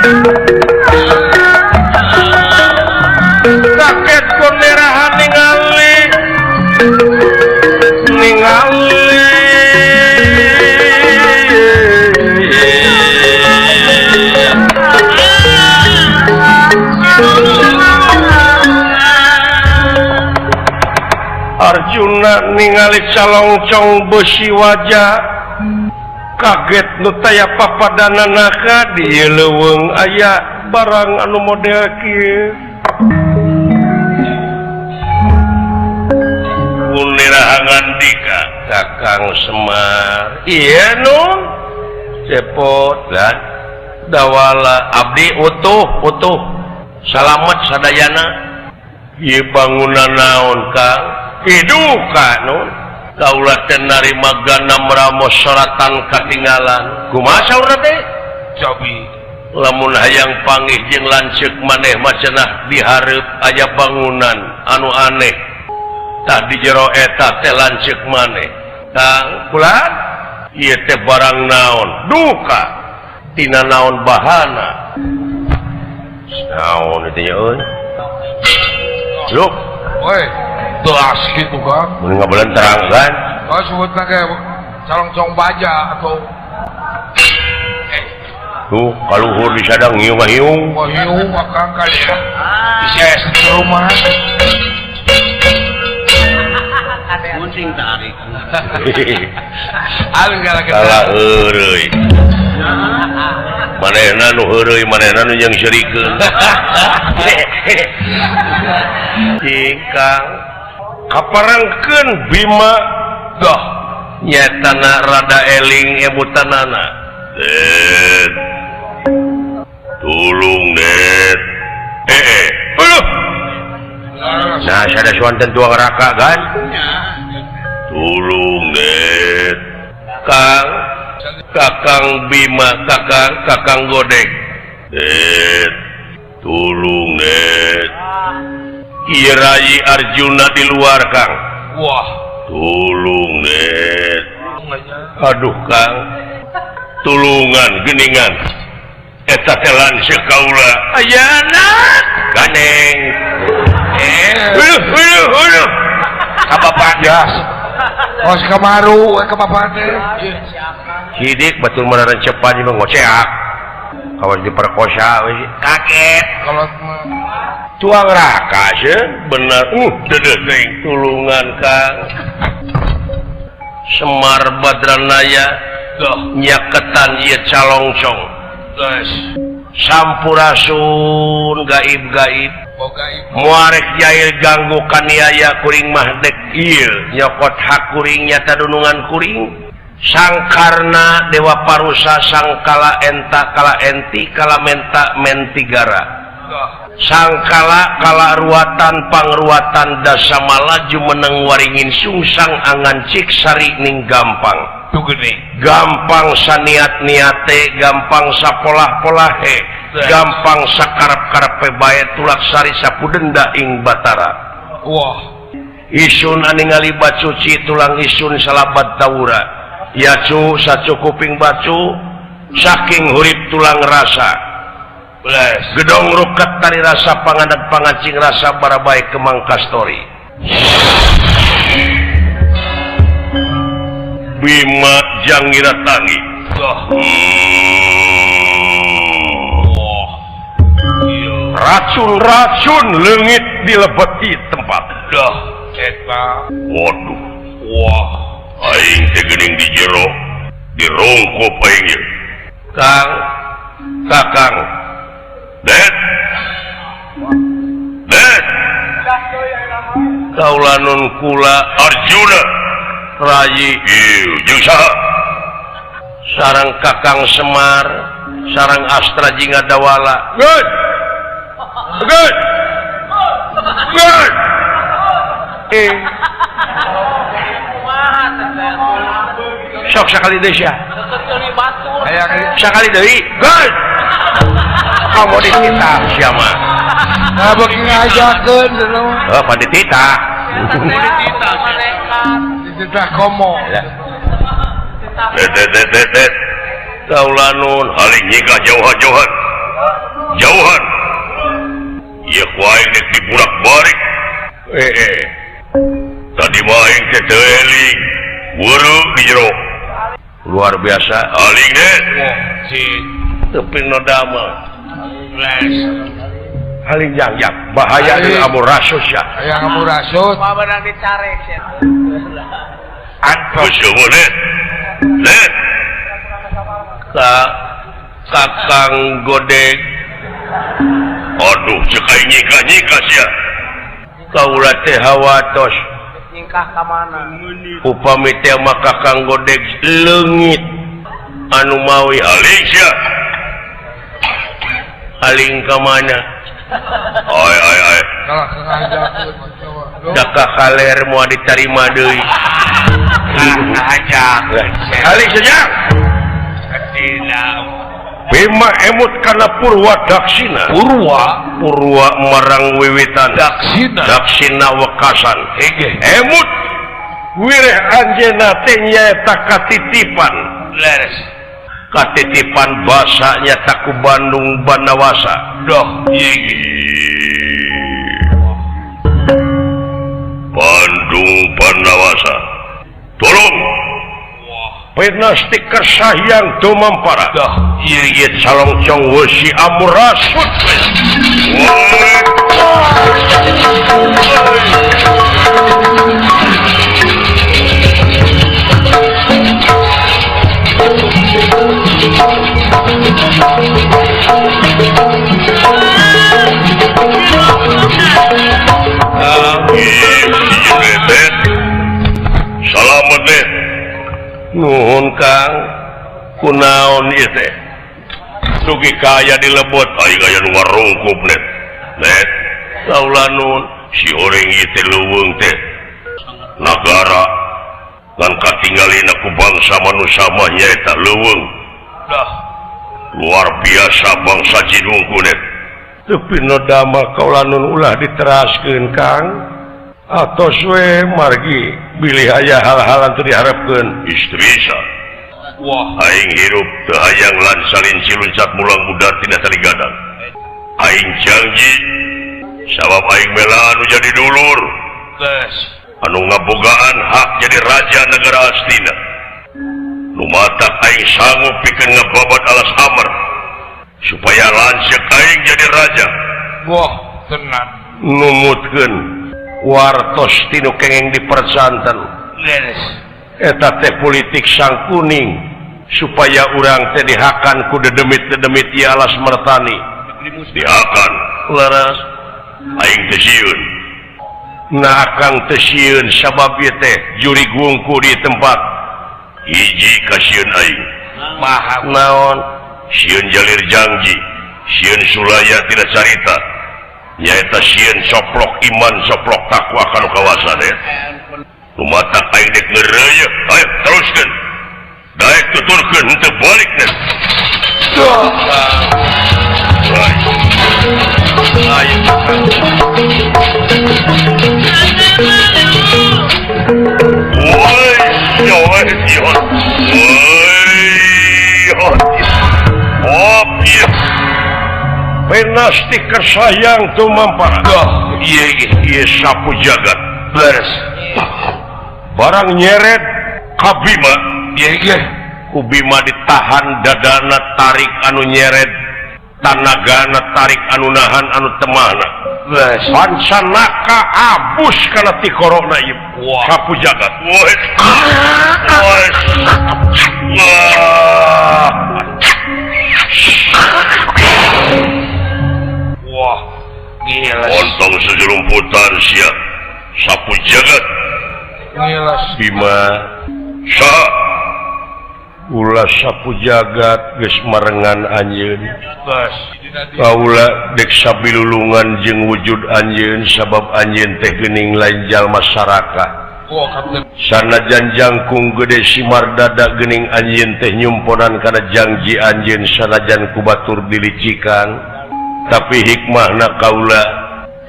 Arjuna ningali calongcong besi wajah kaget nu taya papadanana di leuweung aya barang anu model kieu punirahangan dika Kakang Semar iya nun cepot dan dawala abdi utuh salamet sadayana ieu bangunan naon Kang hiduka nun kaula teh narima ganam ramos soratan katinggalan kumaha saurna teh cobi lamun hayang panggih jeung lanceuk maneh mah cenah dihareup aya bangunan anu aneh tah di jero eta teh lanceuk maneh Kang kulan ieu teh barang naon duka tina naon bahana naon itu nya euy luk woi telas gitu Kang mun ngabelan terang kan oh sebutna ge calongcong baja atau tuh kaluhur di sadang ngiung-ngiung wah hiu Kang kali ya bisa di rumah kuncing tarik alun galak kalah heureuy manehna nu heureuy manehna nu jeung syrikeun cingkang kaparangkeun Bima dah nyatana rada eling ebutanana Net tulung Net nah sada swanten tuang raka kan tulung Net Kakang Bima Kakang Godek Net tulung Net Irayi Arjuna di luar Kang wah tulung Net aduh Kang tulungan geningan eta teh lanceuk kaula ayana ganeng heuh ka bapak jas os kamaru ka bapak teh sidik batur meureun cepat jeung ngoceak kawas diperkosa we kaget kalau tuang raka seuh bener deudeuh teuing tulungan Kang Semar Badranaya nyaketan ieu calongcong guys sampurasun gaib-gaib muarek jail ganggu kaniaya kuring mah dek ieu nyokot hak kuring nyata dunungan kuring sangkarna dewa parusa sangkala enta kala enti kala menta mentigara sangkala kala ruatan pangruatan dasa malaju meneng waringin sungsang angan cik sari ning gampang tuh gede gampang saniat-niate gampang sapolah-polahe gampang sakarep-karepe bae tulak sari sapudenda ing batara wah isun aningali bacuci tulang isun salabat taura yacu sacukuping bacu saking hurip tulang rasa gedong ruket tari rasa pangadat pangacing rasa barabai kemang kastori Bima jangira tangi racun-racun leungit dilebeti tempat dah eta waduh wah aing teh geuning di jero dirongkop aing ieu Kakang Det kaula nun kula Arjuna Rayi ieu jeung saha sareng Kakang Semar sareng Astra Jingga Dawala good sok sakali deui sia sakali deui good kamu ditita siapa? nah bagi ngajakeun oh pada ditita ditita komo det kaula nun haling nyigah jauhan ieu ku aing dek diburak balik tadi mah aing teh teu eling weureu di jero luar biasa haling det si teu ping no damel haling yang bahaya Haling. amun rasus ya. Aya ngamu rasut. Antos net. Net. Kakang godeg. Aduh, cekai nyika sia. Kaula teh hawatos. Nyingkah ka mana? Upami teh mah kakang godeg leungit anu mawi aling sia. Aling ka mana? Ai. Kalah ngajakeun. Daka kaler moal ditarima deui. Ngajak. Aling saja. Bima emut kana Purwa Daksina. Purwa marang wiwitan. Daksina wekasan. Emut wireh anjeunna teh nyaeta katitipan. Leres. Katitipan basa nyata ku Bandung Banawasa. Doh. Bandung Banawasa. Tolong. Penastik kersayang tumampara. Iya calong-cong wesi amurasut. Salamat deh. Nuhun Kang, kunaon ieu teh? Dugi kaya dilebot, aya gaya nu warungkup net. Net, kaula nun si oreng ieu teh leuweung teh. Nagara ngan katinggalina ku bangsa manusia mah nyaeta leuweung. Luar biasa bangsa Jinungku net. Tapi no dama kaula nun ulah diteraskeun Kang. Atos we margi bilih aya hal-hal anu diharapkeun istri sa. Wah, aing hirup teu hayang lan salin ciluncat mulang budar tina tali gadang. Aing janji sabab aing mela anu jadi dulur. Geus. Anu ngabogaan hak jadi raja negara Astina. Nu matak aing sanggup pikeun ngababat alas amr supaya lanceuk aing jadi raja. Wah, tenan. Numutkeun wartos tinu kengeng dipersanten. Leres. Eta teh politik sang kuning supaya urang teh dihakan ku dedemit-dedemit ieu alas mertani. Dihakan leres aing teh sieun. Nah akang teh sieun sabab ieu teh juri gungku di tempat hiji ka sieun aing. Maha Naon? Sieun jalir janji, sieun sulaya tidak carita. Nyaeta sieun soplok iman, soplok takwa kanu kawasan ya. Lumatak aing dek ngeureuyeuk, ayo teruskeun. Daek tuturkeun henteu balik net. Woi, yoe yon. Penastik kersayang tumampara. Ieu sapu jagat. Beres. Barang nyeret kabima. Kubima ditahan dadana tarik anu nyeret, tanagana tarik anu nahan anu temahna. Pancanaka abus kana ti korona ieu. Sapu jagat. Wah, gila. Ontong sejelumputan sia sapu jagat. Gila. Bima sa ulah sapu jagat geus marengan anjeun. Bas. Kaula dek sabilulungan jeung wujud anjeun sabab anjeun teh geuning lain jalma sarakah. Wah, kapten. Sanajan jangkung gede simar dada geuning anjeun teh nyumponan kana janji anjeun sanajan ku batur dilicikan, tapi hikmahna kaula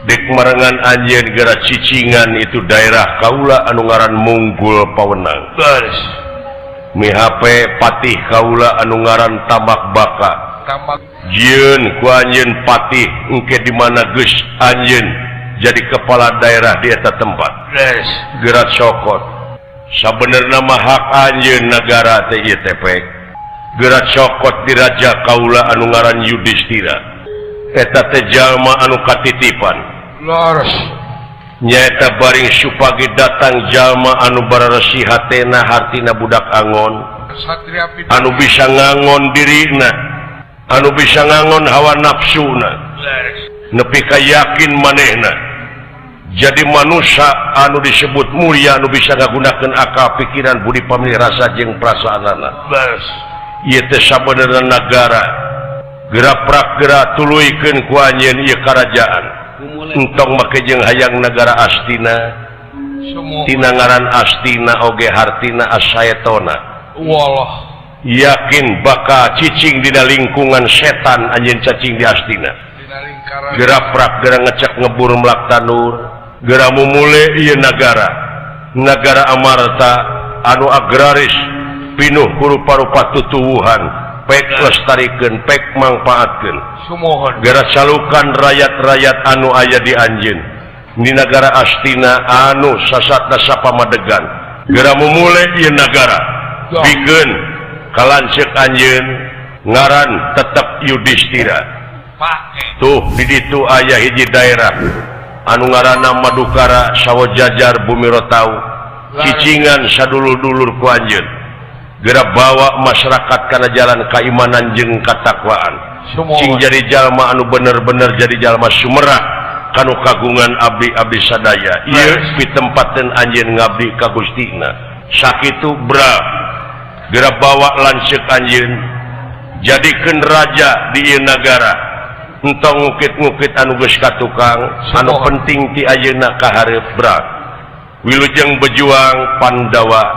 dek marengan anjeun gara cicingan itu daerah kaula anu ngaran Munggul Pawenang. Baris. Mihape patih kaula anu ngaran Tamak Baka. Tamak. Jieun ku anjeun patih engke di mana geus anjeun jadi kepala daerah di eta tempat. Baris. Gerat sokot. Sabenerna mah hak anjeun nagara teh ieu teh pek. Gerat sokot di raja kaula anu ngaran Yudhistira. eta teh jalma anu katitipan Lors. nyaeta baring supagi datang jalma anu bararesi hatena hartina budak angon Satria Pidana. anu bisa ngangon dirina anu bisa ngangon hawa nafsuna nepi ka yakin manehna jadi manusia anu disebut mulia anu bisa ngagunakeun akal pikiran budi pamili rasa jeung perasaanana ieu teh sabenerna negara gerak gerak tuluikeun ku anjeun ieu karajaan entong make jeung hayang negara Astina tina ngaran Astina oge hartina asayatona Wallah. yakin bakal cicing dina lingkungan setan anjeun cacing di Astina Dina lingkaran. gerak gerak ngecek ngebur melak tanur gerak mumule ieu negara amarta anu agraris pinuh rupa-rupa tutuwuhan pek lestarikeun pek mangpaatkeun Sumohon. gerak salukan rakyat-rakyat anu aya di anjeun di negara Astina anu sasatna sapamadegan gerak mumule ieu negara pikeun kalanceuk anjeun ngaran tetep Yudhistira Pake. tuh di ditu aya hiji daerah anu ngaranna Madukara Sawojajar Bumi Rotau cicingan sadulur-dulur ku anjeun geura bawa masyarakat kana jalan keimanan jeung katakwaan cing jadi jalma anu bener-bener jadi jalma sumerah kanu kagungan abdi-abdi sadaya ieu pitempateun anjeun ngabdi ka Gustina sakitu bra geura bawa lanceuk anjeun jadikeun raja di ieu nagara entong ngukit-ngukit anu geus katukang anu penting ti ayeuna ka hareup bra wilujeng bejuang Pandawa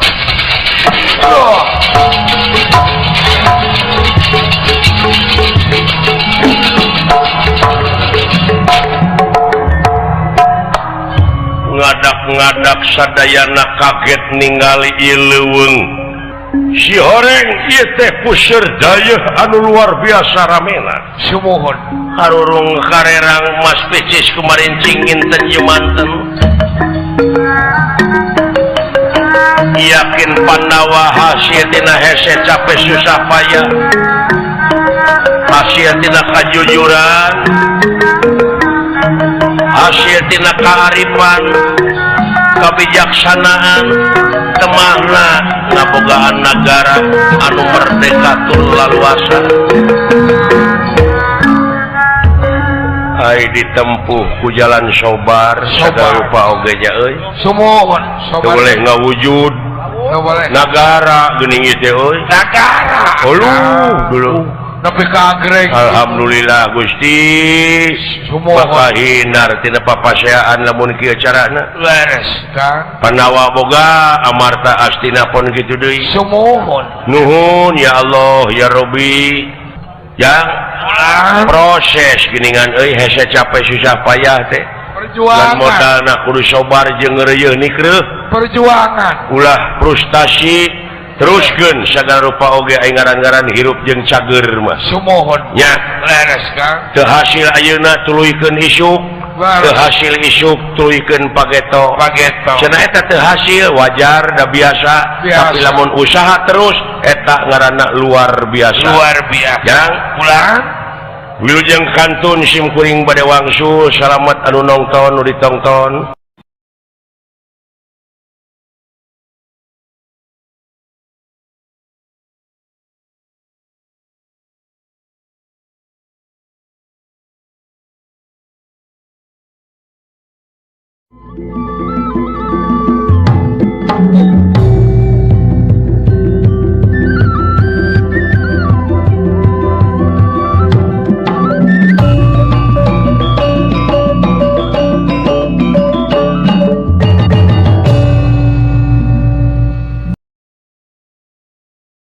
ngadak-ngadak sadayana kaget ningali ieu leuweung si horeng ieu teh puseur dayeuh anu luar biasa ramena Sumohon. harurung karerang mas pecis kemarin cingin tenjumanten yakin Pandawa hasil tina hese capek susah payah hasil tina kajujuran hasil tina kearifan kebijaksanaan temahna ngabogaan negara anu merdeka tur laluasa ai ditempuh ku jalan sobar sagala rupa oge nya euy Sumohon. teu boleh ngawujud Nggak boleh. nagara geuning ieu teh euy Negara. dulu Nepi ka agreg. alhamdulillah Gusti Sumohon. pakahinar tina papaseaan lamun kieu carana Leres. Kan. Pandawa boga amarta Astina pon kitu deui Sumohon. nuhun ya Allah ya Robbi yang proses geningan euy hese capek susah payah teh dan Perjuangan. modalna kudu sobar jeung ngeureuyeun nikreuh Perjuangan. ulah frustasi teruskeun sagala rupa oge aing ngaran-ngaran hirup jeung cager mah Sumohon. nya Leres kan. teu hasil ayeuna tuluykeun isuk teu hasil isuk tuluykeun pageto Pageto. cenah eta teu hasil wajar da biasa tapi lamun usaha terus eta ngaranna luar biasa Luar biasa. yang Pulang. wilujeng kantun sim kuring bade wangsul salamet anu nongton nu ditonton